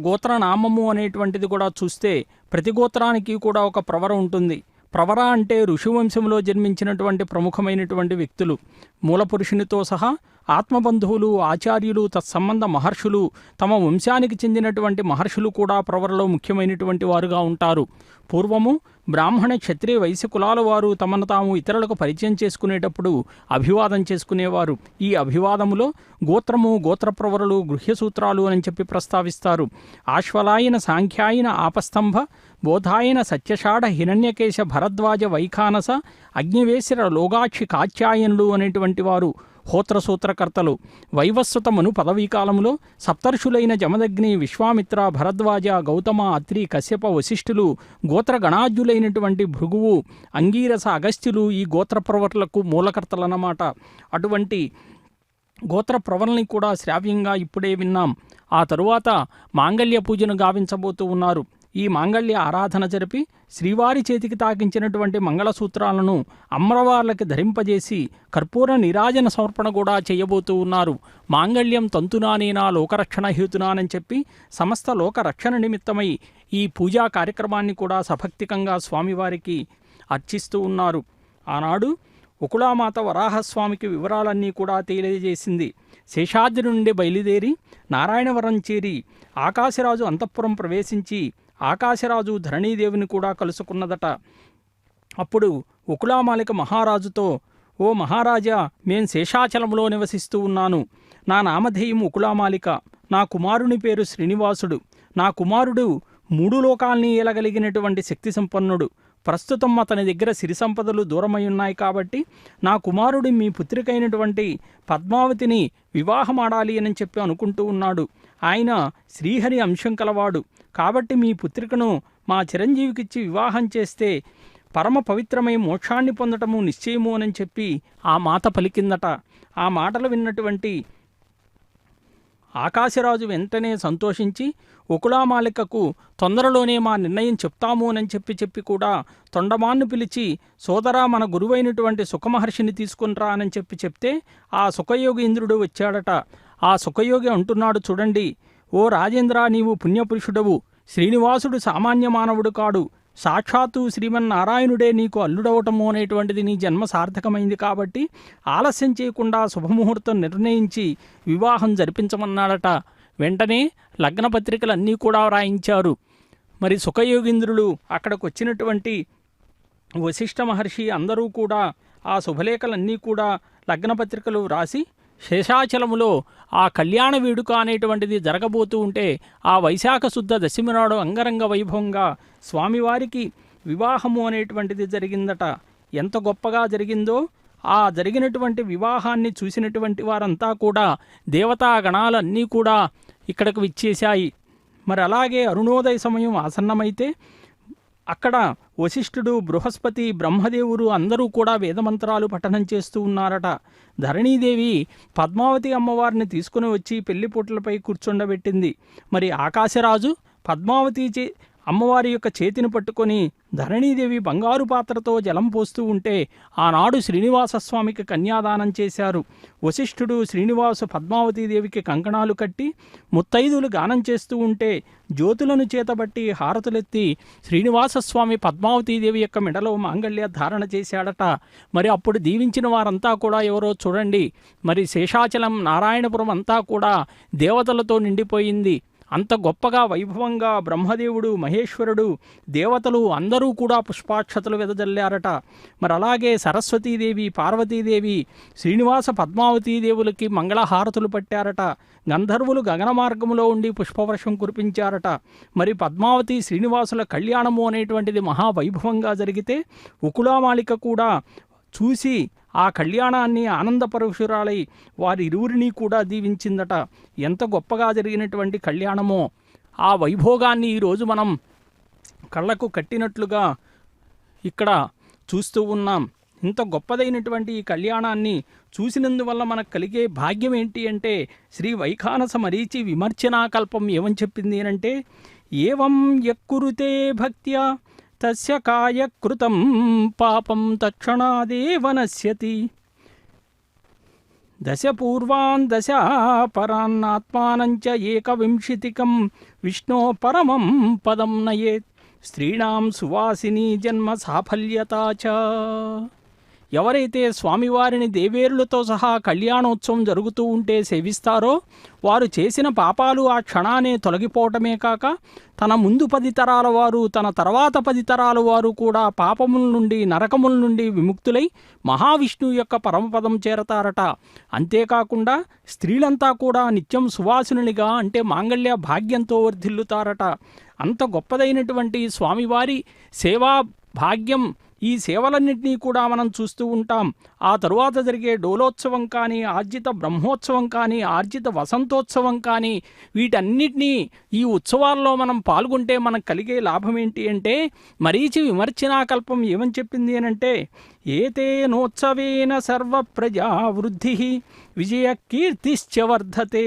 గోత్రనామము అనేటువంటిది కూడా చూస్తే ప్రతి గోత్రానికి కూడా ఒక ప్రవర ఉంటుంది. ప్రవర అంటే ఋషివంశంలో జన్మించినటువంటి ప్రముఖమైనటువంటి వ్యక్తులు, మూలపురుషునితో సహా ఆత్మబంధువులు, ఆచార్యులు, తత్సంబంధ మహర్షులు, తమ వంశానికి చెందినటువంటి మహర్షులు కూడా ప్రవరలో ముఖ్యమైనటువంటి వారుగా ఉంటారు. పూర్వము బ్రాహ్మణ, క్షత్రియ, వైశ్య కులాల వారు తమను తాము ఇతరులకు పరిచయం చేసుకునేటప్పుడు అభివాదం చేసుకునేవారు. ఈ అభివాదములో గోత్రము, గోత్రప్రవరులు, గృహ్యసూత్రాలు అని చెప్పి ప్రస్తావిస్తారు. ఆశ్వలాయన, సాంఖ్యాయన, ఆపస్తంభ, బోధాయన, సత్యషాఢ, హిరణ్యకేశ, భరద్వాజ, వైఖానస, అగ్నివేశర, లోగాక్షి, కాత్యాయనులు అనేటువంటి వారు హోత్రసూత్రకర్తలు. వైవస్వతమను పదవీకాలంలో సప్తర్షులైన జమదగ్ని, విశ్వామిత్ర, భరద్వాజ, గౌతమ, అత్రి, కశ్యప, వశిష్ఠులు, గోత్రగణాజ్యులైనటువంటి భృగువు, అంగీరస, అగస్త్యులు ఈ గోత్రప్రవర్లకు మూలకర్తలన్నమాట. అటువంటి గోత్రప్రవరల్ని కూడా శ్రావ్యంగా ఇప్పుడే విన్నాం. ఆ తరువాత మాంగళ్య పూజను గావించబోతూ ఉన్నారు. ఈ మాంగళ్య ఆరాధన జరిపి శ్రీవారి చేతికి తాకించినటువంటి మంగళసూత్రాలను అమ్మవార్లకి ధరింపజేసి కర్పూర నీరాజన సమర్పణ కూడా చేయబోతూ ఉన్నారు. మాంగళ్యం తంతునానేనా లోకరక్షణ హేతునానని చెప్పి సమస్త లోకరక్షణ నిమిత్తమై ఈ పూజా కార్యక్రమాన్ని కూడా సభక్తికంగా స్వామివారికి అర్చిస్తూ ఉన్నారు. ఆనాడు ఉకుళామాత వరాహస్వామికి వివరాలన్నీ కూడా తెలియజేసింది. శేషాద్రి నుండి బయలుదేరి నారాయణవరం చేరి ఆకాశరాజు అంతఃపురం ప్రవేశించి ఆకాశరాజు ధరణీదేవిని కూడా కలుసుకున్నదట. అప్పుడు ఉకుళామాలిక మహారాజుతో, ఓ మహారాజా, మేం శేషాచలంలో నివసిస్తూ ఉన్నాను. నా నామధేయం ఉకుళామాలిక. నా కుమారుని పేరు శ్రీనివాసుడు. నా కుమారుడు 3 లోకాల్ని ఏలగలిగినటువంటి శక్తి సంపన్నుడు. ప్రస్తుతం అతని దగ్గర సిరి సంపదలు దూరమై ఉన్నాయి కాబట్టి నా కుమారుడు మీ పుత్రికైనటువంటి పద్మావతిని వివాహమాడాలి అని చెప్పి అనుకుంటూ ఉన్నాడు. ఆయన శ్రీహరి అంశం కలవాడు కాబట్టి మీ పుత్రికను మా చిరంజీవికిచ్చి వివాహం చేస్తే పరమ పవిత్రమై మోక్షాన్ని పొందటము నిశ్చయము అని చెప్పి ఆ మాత పలికిందట. ఆ మాటలు విన్నటువంటి ఆకాశరాజు వెంటనే సంతోషించి ఉకుళామాలికకు తొందరలోనే మా నిర్ణయం చెప్తాము అని చెప్పి కూడా తొండమాన్ను పిలిచి, సోదరా, మన గురువైనటువంటి సుఖమహర్షిని తీసుకునిరా అని చెప్తే ఆ సుఖయోగి ఇంద్రుడు వచ్చాడట. ఆ సుఖయోగి అంటున్నాడు, చూడండి ఓ రాజేంద్ర, నీవు పుణ్యపురుషుడవు. శ్రీనివాసుడు సామాన్య మానవుడు కాడు. సాక్షాత్తు శ్రీమన్నారాయణుడే నీకు అల్లుడవటము అనేటువంటిది నీ జన్మ సార్థకమైంది కాబట్టి ఆలస్యం చేయకుండా శుభముహూర్తం నిర్ణయించి వివాహం జరిపించమన్నాడట. వెంటనే లగ్న పత్రికలన్నీ కూడా వ్రాయించారు. మరి సుఖయోగీంద్రులు అక్కడికి వచ్చినటువంటి వశిష్ఠ మహర్షి అందరూ కూడా ఆ శుభలేఖలన్నీ కూడా లగ్నపత్రికలు వ్రాసి శేషాచలములో ఆ కళ్యాణ వేడుక అనేటువంటిది జరగబోతూ ఉంటే ఆ వైశాఖ శుద్ధ దశమి నాడు అంగరంగ వైభవంగా స్వామివారికి వివాహము అనేటువంటిది జరిగిందట. ఎంత గొప్పగా జరిగిందో ఆ జరిగినటువంటి వివాహాన్ని చూసినటువంటి వారంతా కూడా దేవతా గణాలన్నీ కూడా ఇక్కడికి విచ్చేశాయి. మరి అలాగే అరుణోదయ సమయం ఆసన్నమైతే అక్కడ వశిష్ఠుడు, బృహస్పతి, బ్రహ్మదేవుడు అందరూ కూడా వేదమంత్రాలు పఠనం చేస్తూ ఉన్నారట. ధరణీదేవి పద్మావతి అమ్మవారిని తీసుకుని వచ్చి పెళ్లిపూటలపై కూర్చుండబెట్టింది. మరి ఆకాశరాజు పద్మావతి అమ్మవారి యొక్క చేతిని పట్టుకొని ధరణీదేవి బంగారు పాత్రతో జలం పోస్తూ ఉంటే ఆనాడు శ్రీనివాసస్వామికి కన్యాదానం చేశారు. వశిష్ఠుడు శ్రీనివాసు పద్మావతీదేవికి కంకణాలు కట్టి ముత్తైదులు గానం చేస్తూ ఉంటే జ్యోతులను చేతబట్టి హారతులెత్తి శ్రీనివాసస్వామి పద్మావతీదేవి యొక్క మెడలో మాంగళ్య ధారణ చేశాడట. మరి అప్పుడు దీవించిన వారంతా కూడా ఎవరో చూడండి. మరి శేషాచలం నారాయణపురం అంతా కూడా దేవతలతో నిండిపోయింది. అంత గొప్పగా వైభవంగా బ్రహ్మదేవుడు, మహేశ్వరుడు, దేవతలు అందరూ కూడా పుష్పాక్షతలు వెదజల్లారట. మరి అలాగే సరస్వతీదేవి, పార్వతీదేవి, శ్రీనివాస పద్మావతీదేవులకి మంగళహారతులు పట్టారట. గంధర్వులు గగన మార్గంలో ఉండి పుష్పవర్షం కురిపించారట. మరి పద్మావతి శ్రీనివాసుల కళ్యాణము అనేటువంటిది మహావైభవంగా జరిగితే ఉకులామాలిక కూడా చూసి ఆ కళ్యాణాన్ని ఆనందపరవశురాలై వారి ఇరువురిని కూడా దీవించిందట. ఎంత గొప్పగా జరిగినటువంటి కళ్యాణమో ఆ వైభోగాన్ని ఈరోజు మనం కళ్ళకు కట్టినట్లుగా ఇక్కడ చూస్తూ ఉన్నాం. ఇంత గొప్పదైనటువంటి ఈ కళ్యాణాన్ని చూసినందువల్ల మనకు కలిగే భాగ్యం ఏంటి అంటే శ్రీ వైఖానస మరీచి విమర్శనాకల్పం ఏమని చెప్పింది అంటే ఏవం యక్కురుతే భక్త్యా తస్య కాయకృతం పాపం తక్షణాదేవ నశ్యతి దశ పూర్వాన్ దశ పరాన్నాత్మానంచ ఏకవింశతికం విష్ణో పరమం పదం నయేత్ స్త్రీణాం సువాసిని జన్మ సాఫల్యతాచ. ఎవరైతే స్వామివారిని దేవేరులతో సహా కళ్యాణోత్సవం జరుగుతూ ఉంటే సేవిస్తారో వారు చేసిన పాపాలు ఆ క్షణానే తొలగిపోవటమే కాక తన ముందు 10 తరాల వారు, తన తర్వాత 10 తరాల వారు కూడా పాపముల నుండి, నరకముల నుండి విముక్తులై మహావిష్ణువు యొక్క పరమపదం చేరతారట. అంతేకాకుండా స్త్రీలంతా కూడా నిత్యం సువాసినునిగా అంటే మాంగళ్య భాగ్యంతో వర్ధిల్లుతారట. అంత గొప్పదైనటువంటి స్వామివారి సేవా భాగ్యం ఈ సేవలన్నింటినీ కూడా మనం చూస్తూ ఉంటాం. ఆ తరువాత జరిగే డోలోత్సవం కానీ, ఆర్జిత బ్రహ్మోత్సవం కానీ, ఆర్జిత వసంతోత్సవం కానీ వీటన్నిటినీ ఈ ఉత్సవాల్లో మనం పాల్గొంటే మనకు కలిగే లాభం ఏంటి అంటే మరీచి విమర్శనాకల్పం ఏమని చెప్పింది అనంటే ఏతేనోత్సవేన సర్వప్రజా వృద్ధి విజయ కీర్తిశ్చ వర్ధతే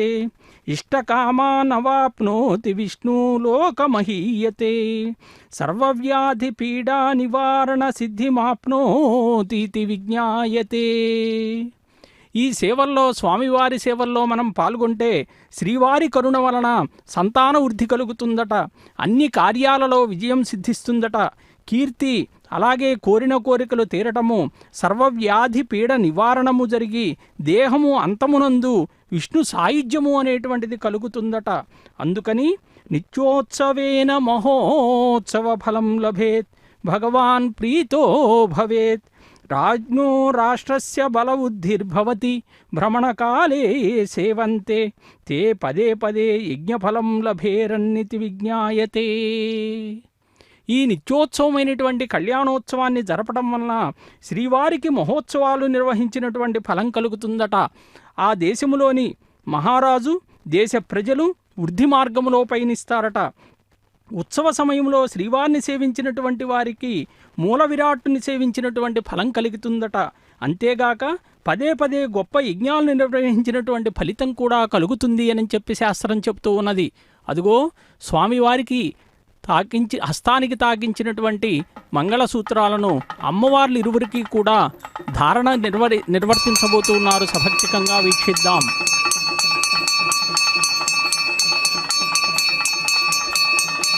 ఇష్టకామానవాప్నోతి విష్ణులోకమహీయతే సర్వవ్యాధి పీడా నివారణ సిద్ధిమాప్నోతి విజ్ఞాయతే. ఈ సేవల్లో, స్వామివారి సేవల్లో మనం పాల్గొంటే శ్రీవారి కరుణ వలన సంతాన వృద్ధి కలుగుతుందట, అన్ని కార్యాలలో విజయం సిద్ధిస్తుందట, కీర్తి అలాగే కోరిన కోరికలు తీరటము, సర్వవ్యాధి పీడ నివారణము జరిగి దేహము అంతమునందు విష్ణు సాయుధ్యము అనేటువంటిది కలుగుతుందట. అందుకని నిత్యోత్సవేన మహోత్సవ ఫలం లభేత్ భగవాన్ ప్రీతో భవేత్ రాజ్ఞో రాష్ట్రస్య బలబుద్ధిర్భవతి భ్రమణకాలే సేవంతే తే పదే పదే యజ్ఞఫలం లభేరన్నితి విజ్ఞాయతే. ఈ నిత్యోత్సవమైనటువంటి కళ్యాణోత్సవాన్ని జరపడం వలన శ్రీవారికి మహోత్సవాలు నిర్వహించినటువంటి ఫలం కలుగుతుందట. ఆ దేశములోని మహారాజు, దేశ ప్రజలు వృద్ధి మార్గములో పయనిస్తారట. ఉత్సవ సమయంలో శ్రీవారిని సేవించినటువంటి వారికి మూల విరాట్టుని సేవించినటువంటి ఫలం కలుగుతుందట. అంతేగాక పదే పదే గొప్ప యజ్ఞాలను నిర్వహించినటువంటి ఫలితం కూడా కలుగుతుంది అని చెప్పి శాస్త్రం చెప్తూ ఉన్నది. అదిగో స్వామివారికి హస్తానికి తాకించినటువంటి మంగళసూత్రాలను అమ్మవార్లు ఇరువురికి కూడా ధారణ నిర్వర్తించబోతున్నారు. సభక్తికంగా వీక్షిద్దాం.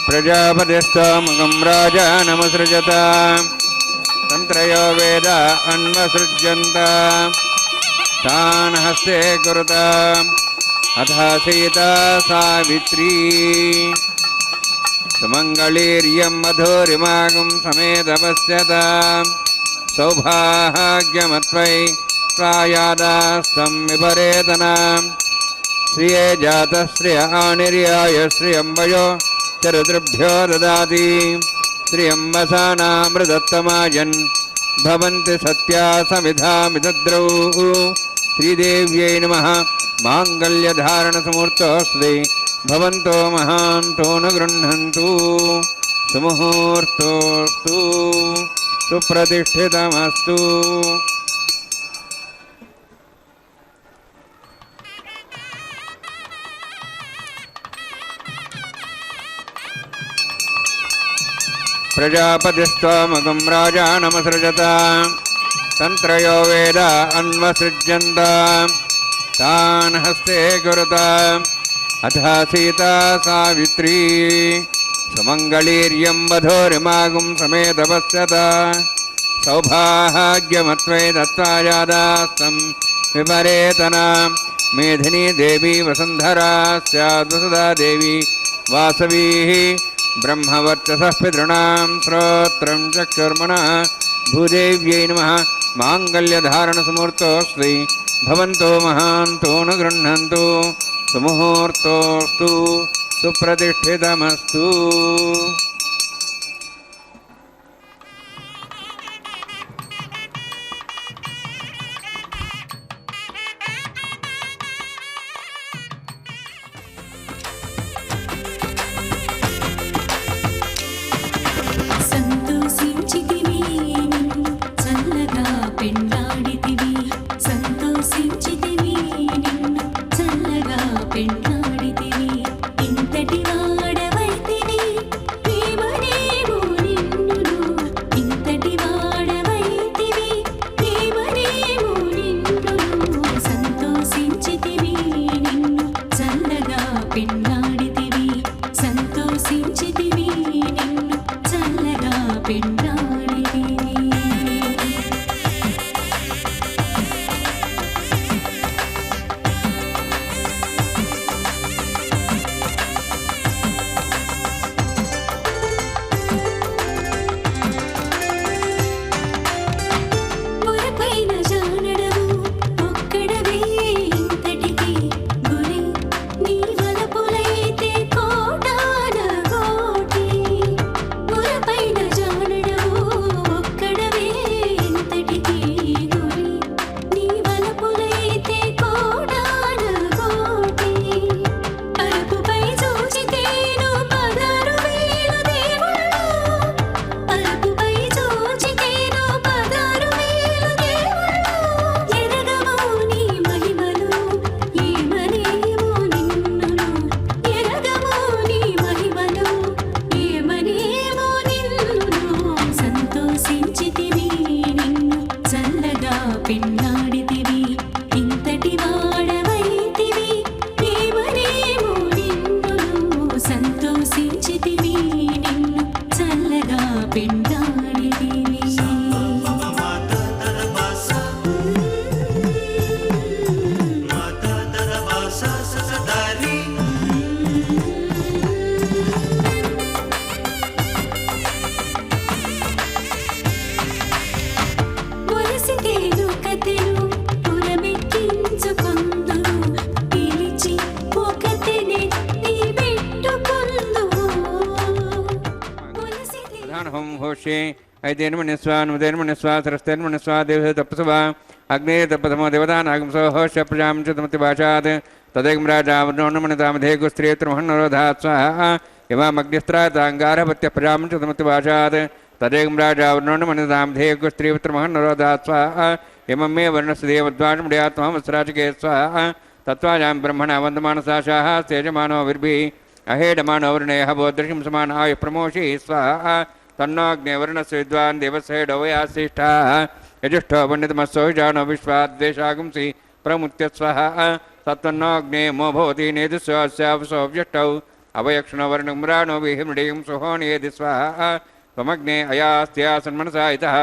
ప్రజాపతిస్తమగం రాజానమసృజత తంత్రయో వేద అన్వసృజ్యంత తాన్ హస్తే కురుత अथ सीता सावित्री सुमङ्गलीर्यं मधुरिमागं समेतपश्यतां सौभाग्यमत्वै स्वायादास्तं विपरेतनां श्रिये जातः श्रिय आनिर्याय श्रियम्बयो चरुतृभ्यो ददाति श्रियम्बसानामृतत्तमायन् भवन्ति सत्या समिधामितद्रौ श्रीदेव्यै नमः माङ्गल्यधारणसमुहूर्तोऽस्ति भवन्तो महान्तो न गृह्णन्तु सुमुहूर्तोऽस्तु सुप्रतिष्ठितमस्तु। प्रजापतिस्त्वमगं राजानमसृजत तन्त्रयो वेद अन्वसृज्यन्त तान् हस्ते कुरुत अथ सीता सावित्री सुमङ्गलीर्यं वधूरिमागुं समेतपश्यत सौभाग्यमत्वै दत्त्वायादास्तं विपरेतनां मेधिनी देवी वसुन्धरा स्याद्वसुधा देवी वासवीः ब्रह्मवर्चसः पितॄणां श्रोत्रं चक्षुर्मनः भूदेव्यै नमः माङ्गल्यधारणसमुहूर्तोऽस्ति भवन्तो महान्तो न गृह्णन्तु सुमुहूर्तोऽस्तु सुप्रतिष्ठितमस्तु। ऐतेन्मनिस्वा सरस्तेन्मनिस्वा देव तपस्वा अग्ने तपसमो देवतानागमसो होश्य प्रजां च तमतिभाषात् तदेकं राजावनोन्मनितामधेगुस्त्रियत्रमहन्नरोधात् स्वाहा इमामग्निस्त्राताङ्गारभत्य प्रजां च तमतिभाषात् तदेकं राजावनोन्मनितामधेगुस्त्रियत्रमहन्नरोधात् स्वाहा इमं मे वर्णस्य देवद्वाजमुड्यात्महमस्राचके स्वाहा तत्त्वायां ब्रह्मणा वन्दमानसाशाः सेजमानो विर्भिः अहेडमानो वर्णेयः बोधृशं समान आयुः प्रमोषि स्वाहा तन्नाग्नेवर्णस्य विद्वान् देवसेडो वयासिष्ठाः यजुष्ठो पण्डितमस्सो जानो विश्वाद्वेषागुंसि प्रमुत्य स्वाहा तत्त्वन्नाग्ने मो भवति नेदुस्वास्यावसोऽव्यष्टौ अवयक्षणो वर्णुम्राणो विहिमृडिं सुहोनियेदि स्वाहा त्वमग्ने अयास्त्यासन्मनसा इतः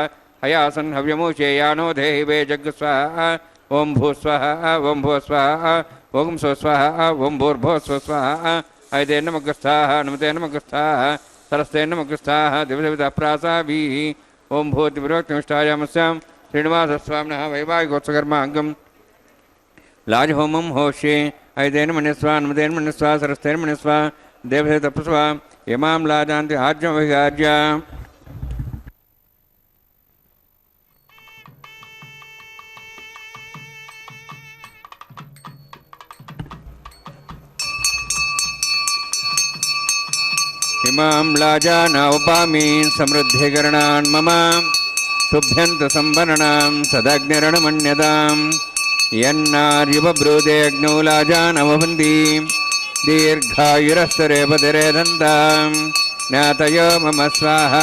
हयासन् हव्यमूषे यानो देहि वे जग् स्वाहा ఓం భూ స్వహ ఓం భూ స్వహ ఓం స్వ స్వహ ఓం భూర్భో స్వ స్వహ ఐదేర్నమగ్రస్థాః నమతేర్నమగ్రస్థాః సరస్తేర్నమగ్రస్థాః దివసవిత ప్రాసాభిః ఓం భూతి విరోక్తిమిష్టాయామస్యాం శ్రీనివాసస్వామినः వైవాహికోత్సకర్మాంగం లాజహోమం హోష్యే ఐదేర్మణ్యస్వ నమతేర్మణ్యస్వ సరస్తేర్మణ్యస్వ దేవసవిత ప్రసవ ఇమాం లాజాంతి ఆజ్ఞమవిగార్య ఇమాం లాజానౌపామి సమృద్ధికరణాన్ మమ తుభ్యంత సంవరణాం సదగ్నిరణమన్యదాం యన్నార్యుపబ్రూదేగ్నౌ లాజానవవంది దీర్ఘాయురస్తరేపతిరేదంతాం జ్ఞాతయో మమ స్వాహ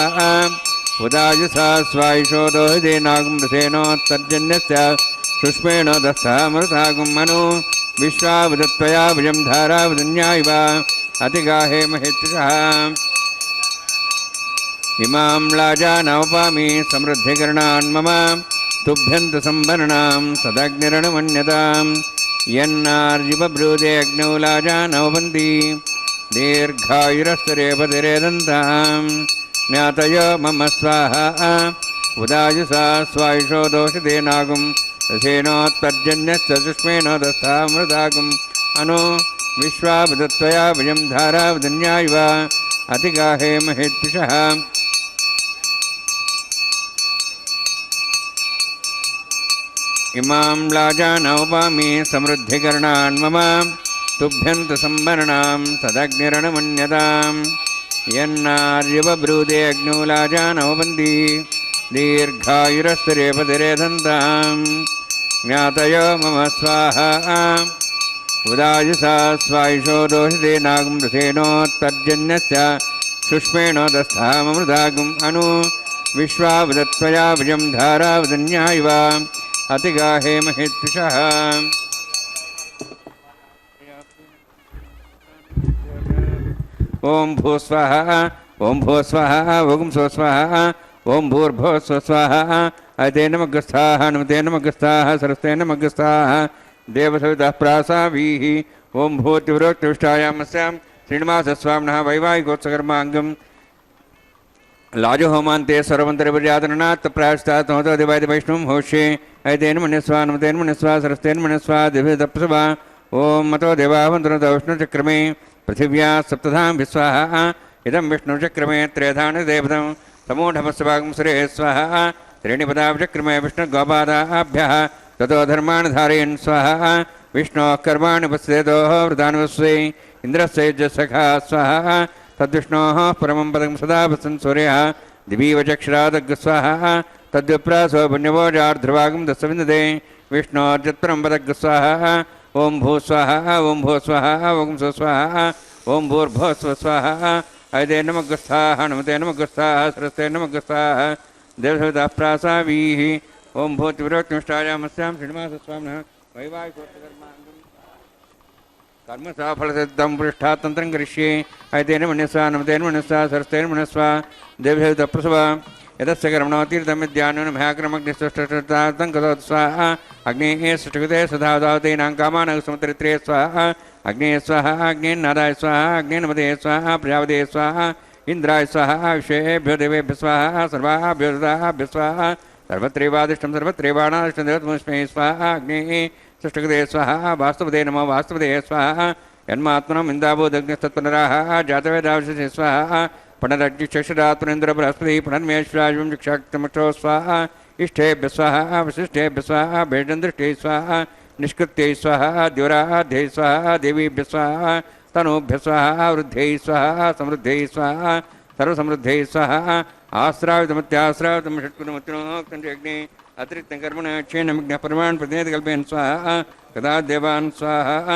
ఉదాయుసా స్వాయుషోదో దేనాగుమృతేనోత్తర్జన్యస్య సుష్మేణో దస్తామృతాగుం మను విశ్వావదత్వయా భుజం ధారావదన్యాయివ అతిగాహే మహేత్యుషః ఇమాం లాజానవపామి సమృద్ధికరణాన్ మమ తుభ్యంత సంవరణాం సదగ్నిరణమన్యదాం యన్నార్యుపబ్రూదే అగ్నౌ లాజానవవంది దీర్ఘాయురస్తరేపతిరేదంతాం జ్ఞాతయో మమ స్వాహ ఉదాయుసా స్వాయుషో దోషతే నాగుం రసేనోత్పర్జన్యస్య సుష్మేణో దస్తామృతాగుం అను విశ్వావదత్వయా భుజం ధారావదన్యాయివ అతిగాహే మహేత్యుషః ఇమాం లాజానవపామి సమృద్ధికరణాన్ మమ తుభ్యంత సంవరణాం సదగ్నిరణమన్యదాం యన్నార్యుపబ్రూదే అగ్నౌ లాజానవవంది దీర్ఘాయురస్తరేపతిరేదంతాం జ్ఞాతయో మమ స్వాహ ఉదాయుసా స్వాయుషో దోషతే నాగం రసేనోత్పర్జన్యస్య సుష్మేణో దస్తామృతాగుం అను విశ్వావదత్వయా భుజం ధారావదన్యాయివ అతిగాహే మహేత్యుషః ఓం భూస్వహ ఓం భూస్వహ ఓం స్వస్వహ ఓం భూర్భో స్వస్వహ ఐతేర్నమగ్రస్థాః నమతేర్నమగ్రస్థాః సరస్తేర్నమగ్రస్థాః దేవసవితః ప్రాసాభిః ఓం భూతివిరోక్తివిష్టాయామస్యాం శ్రీనివాసస్వామినः వైవాహికోత్సకర్మాంగం లాజహోమాంతే సర్వంతరిపర్యాతనాత్ ప్రాయశ్చాత్ నోతోదివాది వైష్ణవం హోష్యే ఐతేర్మణ్యస్వ నమతేర్మణ్యస్వ సరస్తేర్మణ్యస్వ దివ్యతప్రసవ ఓం మతో దేవావంతనతో విష్ణుచక్రమే పృథివ్యా సప్తధాం విశ్వాః ఇదం విష్ణుచక్రమే త్రేధాని దేవతం సమూఢమస్వాగం శ్రే స్వాహ త్రీణిపదాచక్రమే విష్ణుగోపాదాభ్యः తతో ధర్మాణి ధారయన్ స్వాహ విష్ణోః కర్మాణి పశ్యేతో వృతానువస్వై ఇంద్రస్యైజసఖా స్వాహ తద్విష్ణోః పరమం పదం సదా వసన్ సూర్యः దివీవ చక్షురాదగ్గ స్వాహ తద్విప్రాసో పుణ్యవోజార్ధ్రువాగం దశవిందదే విష్ణోర్జత్పరం పదగ్గ స్వాహ ఓం భూస్వాహ ఓం భూస్వాహ ఓం స్వస్వాహ ఓం భూర్భో స్వస్వాహ ఐదేర్నమగ్రస్థాః నమతేర్నమగ్రస్థాః సరస్తేర్నమగ్రస్థాః దేవసవితః ప్రాసాభిః ఓం భూతివిరోక్తిమిష్టాయామస్యాం శ్రీనివాసస్వామినः వైవాహికోత్సకర్మాంగం కర్మసాఫలసిద్ధం పృష్ఠాతంత్రం కరిష్యే ఐతేర్మణ్యస్వ నమతేర్మణ్యస్వ సరస్తేర్మణ్యస్వ దేవసవితః ప్రసవ యదస్య కర్మణోతీర్థమిద్యాన్మహాక్రమగ్నిస్వష్టం కరోత్ స్వాహ అగ్నేః సృష్టికృతే సదాదావతేనాం కామానః సముద్రిత్రే స్వాహ అగ్నేయ స్వాహ అగ్నేన్నాదాయ స్వాహ అగ్నేన్మదే స్వాహ ప్రజాపతే స్వాహ ఇంద్రాయ స్వాహ విశ్వేభ్యో దేవేభ్యः స్వాహ సర్వాభ్యో దదాభ్యः స్వాహ సర్వత్రైవాదిష్టం సర్వత్రైవాణాదిష్టం దేవతమస్మై స్వాహ అగ్నేః సృష్టికృతే స్వాహ వాస్తవదే నమో వాస్తవదే స్వాహ యన్మాత్మనం ఇందాభూదగ్నిస్తత్పునరాః జాతవేదావిశేషే స్వాహ పునరగ్నిచక్షురాత్మనేంద్ర బృహస్పతి పునర్మేశ్వరాజం చక్షాక్తమక్షో స్వాహ ఇష్టేభ్యः స్వాహ విశిష్టేభ్యः స్వాహ భేజందృష్టే స్వాహ నిష్కృత్యై స్వాహ ద్యురాధ్యై స్వాహ దేవీభ్యः స్వాహ తనూభ్యः స్వాహ వృద్ధై స్వాహ సమృద్ధై స్వాహ సర్వసమృద్ధై స్వాహ ఆశ్రావితమత్యాశ్రావితం షట్కులమత్యోక్తంగ్ని అతిరిక్తం కర్మణ క్షీణమిజ్ఞ పరమాన్ ప్రతినేత కల్పయన్ స్వాహ కదా దేవాన్ స్వాహ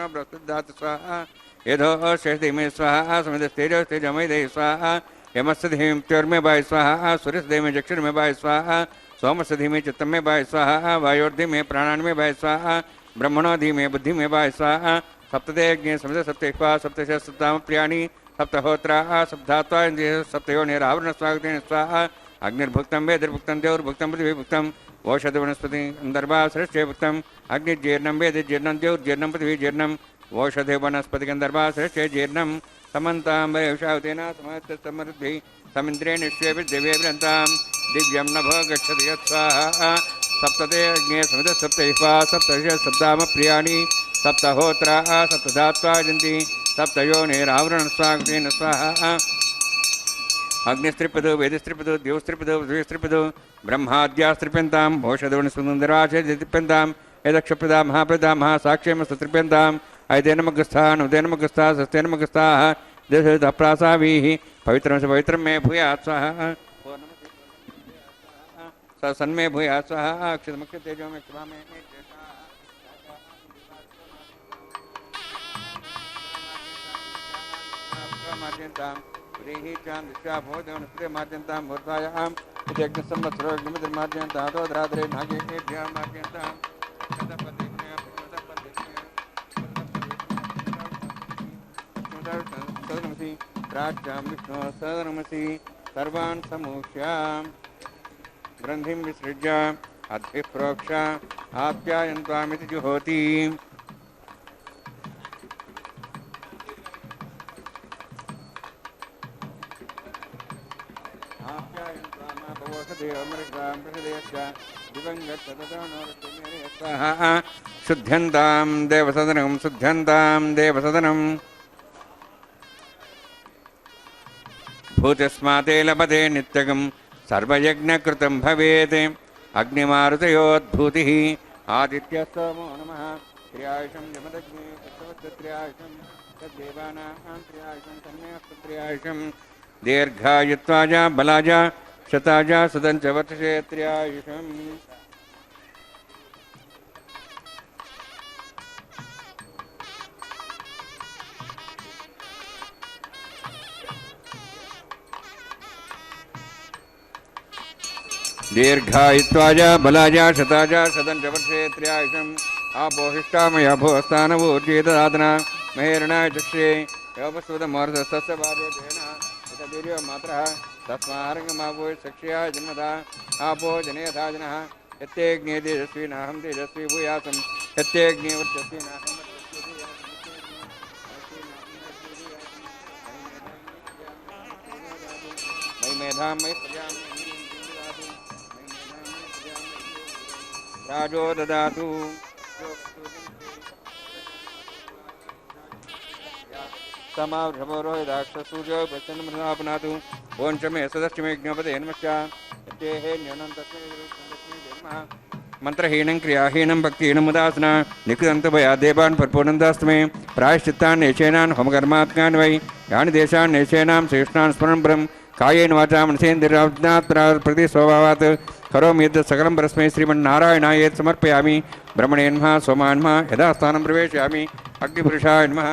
బృహస్పతిదాత స్వాహ యథో శేషదేమే స్వాహ సమిధస్తేజోస్తేజమయదే స్వాహ యమస్సధీమే బాయ్ స్వాహ సూర్యసధీమే చక్షుర్మే బాయ్ స్వాహ సోమసధీమే చిత్తమే బాయ్ స్వాహ వాయోర్ధీమే ప్రాణాన్మే బాయ్ స్వాహ బ్రహ్మణోధీమే బుద్ధిమే బాయ్ స్వాహ సప్తదేజ్ఞే సమిధ సప్తేక్వా సప్తశ సప్తామ ప్రియాణి సప్తహోత్రా సప్తాత్వా సప్తయోనిరావరణ స్వాగతేన స్వాహ అగ్నిర్భుక్తం వేదిర్భుక్తం దేవుర్భుక్తం పృథివీభుక్తం ఓషధ వనస్పతి గంధర్వాశ్రేష్ఠే భుక్తం అగ్నిర్జీర్ణం వేదిర్జీర్ణం దేవుర్జీర్ణం పృథివీజీర్ణం ఓషధే వనస్పతి గంధర్వాశ్రేష్ఠే జీర్ణం సమంతాం వయషావతేన సమర్థి సమింద్రే నిశ్చేపి దివ్యేభ్యంతాం దివ్యం నభో గచ్చతి యత్స్వాహా సప్తతే అగ్నే సమిత సప్తైహ్వా సప్తశ సప్తామ ప్రియాణి సప్తహోత్రా సప్తధాత్వా జంతి సప్తయోనిరావరణ స్వాగతేన స్వాహా అగ్నిస్త్రిపదు వేదిస్త్రిపదు దేవస్త్రిపదు పృథివీస్త్రిపదు బ్రహ్మాద్యాస్త్రిప్యంతాం ఓషధవనస్పందరాశేదిప్యంతాం యదక్షప్రదా మహాప్రదా మహాసాక్ష్యమస్త్రిప్యంతాం ఐదేనమగ్రస్థా నుదేనమగ్రస్థా సస్తేనమగ్రస్థా దశప్రాసావీః పవిత్రం స పవిత్రం మే భూయాత్ స్వాహా స సన్మే భూయాత్ స్వాహా అక్షతమక్షతేజో మే క్షమామే మార్జయంతాం వ్రీహి చాందృశ్యా భోజనస్పృతే మార్జయంతాం మూర్ధాయాం యజ్ఞసంవత్సరోగ్నిమితిర్మార్జయంతాం తోద్రాత్రే నాగేభ్యాం మార్జయంతాం సదనమసి ప్రాచ్యాం విష్ణు సదనమసి సర్వాన్ సమూష్యాం గ్రంథిం విసృజ్య అద్భిః ప్రోక్ష ఆప్యాయంత్వామితి జుహోతి శుద్ధ్యంతాం దేవసదనం శుద్ధ్యంతాం దేవసదనం భూతస్మాతే లభతే నిత్యగం సర్వయజ్ఞకృతం భవేత్ అగ్నిమారుతయోద్భూతి ఆదిత్యస్తమో నమః త్ర్యాయుషం యమదగ్నే త్ర్యాయుషం తద్దేవానాం త్ర్యాయుషం తన్మేస్తు త్ర్యాయుషం దీర్ఘాయుత్వాజ బలాజ శతాజ సుదంచ వర్షే త్ర్యాయుషం దీర్ఘాయుత్వాజ బలాజ శతాజ సదంచ వర్షే త్ర్యాయుషం ఆపోహిష్టామయ భోస్తానవూర్జీతదాదన మహేరణాయ చక్షే యోపస్వదమోర్ధస్తస్య బాధేన వీర్యో మాత్ర తస్మారంగమాపో చక్ష్యా జన్మదా ఆపో జనేయథా జనః యత్తేగ్నే తేజస్వి నాహం తేజస్వి భూయాసం యత్తేగ్నే వర్చస్వి నాహం మయి మేధాం మయి ప్రజాం రాజో దదాతు समाभ्रमोरोहिदाक्षसूर्यो प्रसन्नमृणापनातु ओं च मे सदस्य ज्ञपते नमश्च यत्तेः न्यूनं तस्मै जन्मः मंत्रहीनं क्रियाहीनं भक्तिहीनं मुदासना निकृतन्तभयादेवान् परिपूर्णन्दास्तमे प्रायश्चित्तान् नेशेनान् होमकर्मात्मान् वै यानि देशान् नेशेनां श्रेष्ठान् स्मरणं परं कायेन वाचा मनसेन्द्रियाज्ञात् प्रति स्वभावात् करोमि यद् सकलं परस्मै श्रीमन्नारायणाय समर्पयामि ब्रह्मणे नमः सोमाय नमः यदा स्थानं प्रवेशयामि अग्निपुरुषाय नमः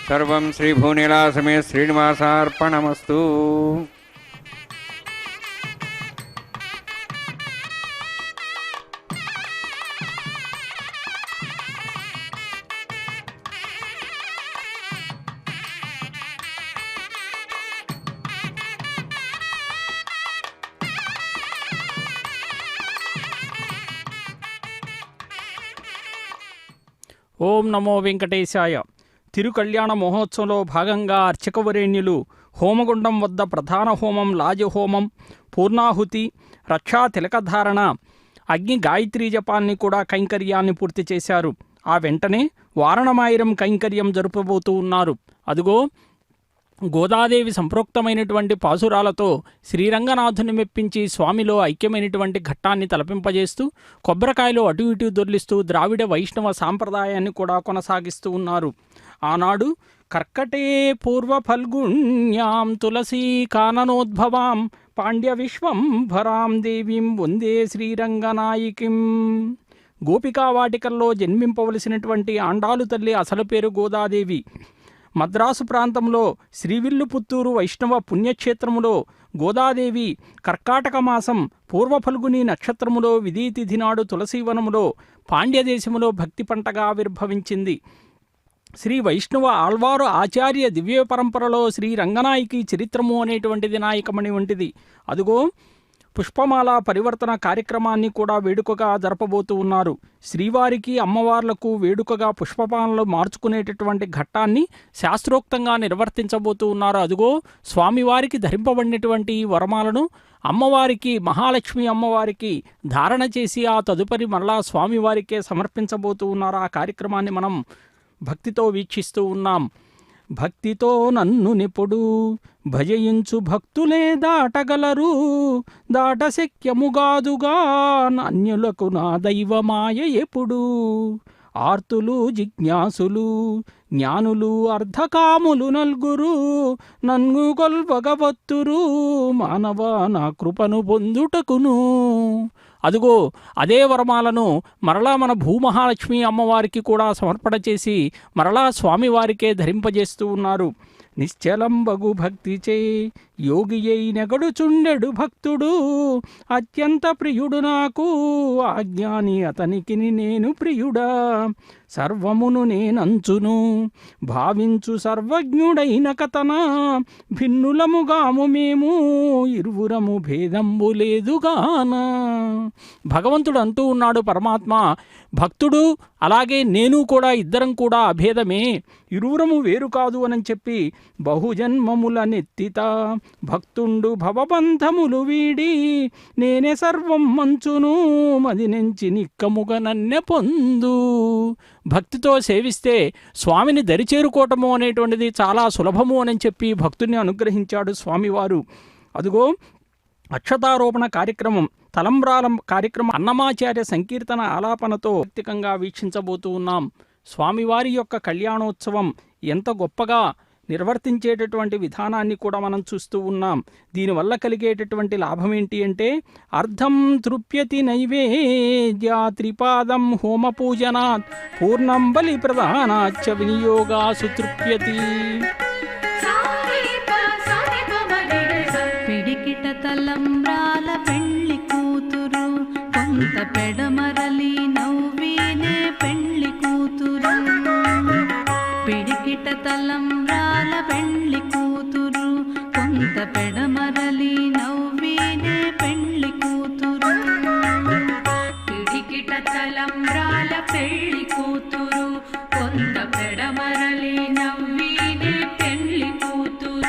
सर्वं श्रीभूनीलासमे श्रीनिवासार्पणमस्तु। ఓం నమో వెంకటేశాయ. తిరుకళ్యాణ మహోత్సవంలో భాగంగా అర్చకవరేణ్యులు హోమగుండం వద్ద ప్రధాన హోమం, లాజహోమం, పూర్ణాహుతి, రక్షా తిలకధారణ, అగ్ని గాయత్రీ జపాన్ని కూడా కైంకర్యాన్ని పూర్తి చేశారు. ఆ వెంటనే వారణమాయిరం కైంకర్యం జరుపబోతూ ఉన్నారు. అదుగో గోదాదేవి సంప్రోక్తమైనటువంటి పాసురాలతో శ్రీరంగనాథుని మెప్పించి స్వామిలో ఐక్యమైనటువంటి ఘట్టాన్ని తలపింపజేస్తూ కొబ్బరికాయలు అటు ఇటు దొర్లిస్తూ ద్రావిడ వైష్ణవ సాంప్రదాయాన్ని కూడా కొనసాగిస్తూ ఉన్నారు. ఆనాడు కర్కటే పూర్వ ఫల్గుణ్యాం తులసీ కాననోద్భవాం పాండ్య విశ్వంభరాం దేవీం వందే శ్రీరంగనాయికిం. గోపికా వాటికల్లో జన్మింపవలసినటువంటి ఆండాలు తల్లి అసలు పేరు గోదాదేవి. మద్రాసు ప్రాంతంలో శ్రీవిల్లుపుత్తూరు వైష్ణవ పుణ్యక్షేత్రములో గోదాదేవి కర్కాటక మాసం పూర్వ ఫల్గుని నక్షత్రములో విధీతిథి నాడు తులసీవనములో పాండ్యదేశములో భక్తి పంటగా ఆవిర్భవించింది. శ్రీ వైష్ణవ ఆళ్వారు ఆచార్య దివ్య పరంపరలో శ్రీ రంగనాయకి చరిత్రము అనేటువంటిది నాయకమణి వంటిది. అదుగో పుష్పమాల పరివర్తన కార్యక్రమాన్ని కూడా వేడుకగా జరపబోతూ ఉన్నారు. శ్రీవారికి అమ్మవార్లకు వేడుకగా పుష్పమాలలు మార్చుకునేటటువంటి ఘట్టాన్ని శాస్త్రోక్తంగా నిర్వర్తించబోతూ ఉన్నారు. అదుగో స్వామివారికి ధరింపబడినటువంటి వరమాలను అమ్మవారికి, మహాలక్ష్మి అమ్మవారికి ధారణ చేసి ఆ తదుపరి మరలా స్వామివారికే సమర్పించబోతూ ఉన్నారు. ఆ కార్యక్రమాన్ని మనం భక్తితో వీక్షిస్తూ ఉన్నాం. భక్తితో నన్ను నిపుడు భజయించు భక్తులే దాటగలరు, దాటశక్యముగాదుగా అన్యులకు నా దైవమాయ ఎప్పుడు. ఆర్తులు జిజ్ఞాసులు జ్ఞానులు అర్ధకాములు నల్గురు నన్ను కొల్వగవత్తురు, మానవ నా కృపను పొందుటకును. అదుగో అదే వరమాలను మరలా మన భూమహాలక్ష్మి అమ్మవారికి కూడా సమర్పణ చేసి మరలా స్వామివారికే ధరింపజేస్తూ ఉన్నారు. నిశ్చలంబగు భక్తిచే యోగి అయి నెగడుచుండెడు భక్తుడు, అత్యంత ప్రియుడు నాకు ఆజ్ఞాని అతనికి నేను ప్రియుడా. సర్వమును నేనంచును భావించు సర్వజ్ఞుడైన కథన, భిన్నులముగాము మేము ఇరువురము భేదంబు లేదుగాన. భగవంతుడు అంటూ ఉన్నాడు పరమాత్మ, భక్తుడు అలాగే నేను కూడా ఇద్దరం కూడా అభేదమే, ఇరువురము వేరు కాదు అని చెప్పి బహుజన్మముల నెత్తిత భక్తుండు భవబంధములు వీడి, నేనే సర్వం మంచును మది నుంచి నిక్కముగ నన్నె పొందు. భక్తితో సేవిస్తే స్వామిని దరిచేరుకోవటము అనేటువంటిది చాలా సులభము అని చెప్పి భక్తుని అనుగ్రహించాడు స్వామివారు. అదుగో అక్షతారోపణ కార్యక్రమం, తలంబ్రాల కార్యక్రమం, అన్నమాచార్య సంకీర్తన ఆలాపనతో భక్తికంగా వీక్షించబోతూ ఉన్నాం. స్వామివారి యొక్క కళ్యాణోత్సవం ఎంత గొప్పగా నిర్వర్తించేటటువంటి విధానాన్ని కూడా మనం చూస్తూ ఉన్నాం. దీనివల్ల కలిగేటటువంటి లాభం ఏంటి అంటే, అర్ధం తృప్యతి నైవేద్యా త్రిపాదం హోమ పూజనాత్ పూర్ణం బలి ప్రధానాచ్చ వినియోగాసు తృప్యతి. పిడికిట తలంబ్రాల పెళ్లి కూతురు, కొంత పెడమరలి నవ్వీనే పెళ్లి కూతురు. పిడికిట తలంబ్రాల పెళ్లి కూతురు, కొంత పెడమరలి నవ్వీనే పెళ్లి కూతురు. పిడికిట తలంబ్రాల పెళ్లి కూతురు, కొంత పెడమరలి నవ్వీనే పెళ్లి కూతురు.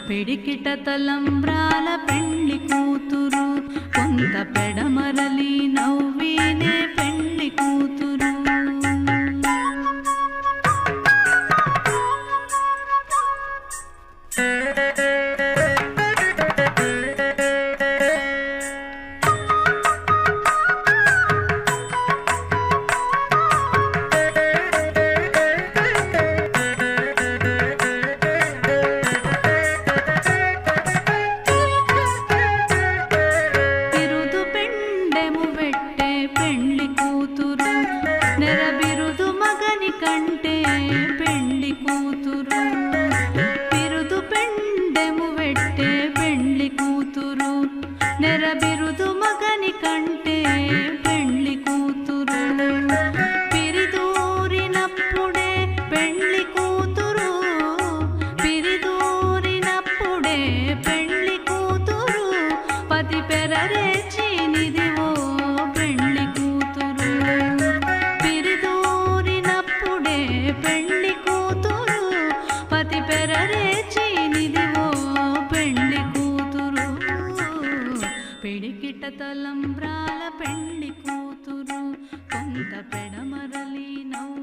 పిడికిట తలంబ్రాల పెళ్లి కూతురు, కొంత పెడమరలి నవ్వీనే పెళ్లి కూతురు. పెరరేచినిదివో పెండ్లి కూతురు పిడికిట తలంబ్రాల పెండ్లి కూతురు కొంత పెడమరలి నవ్వు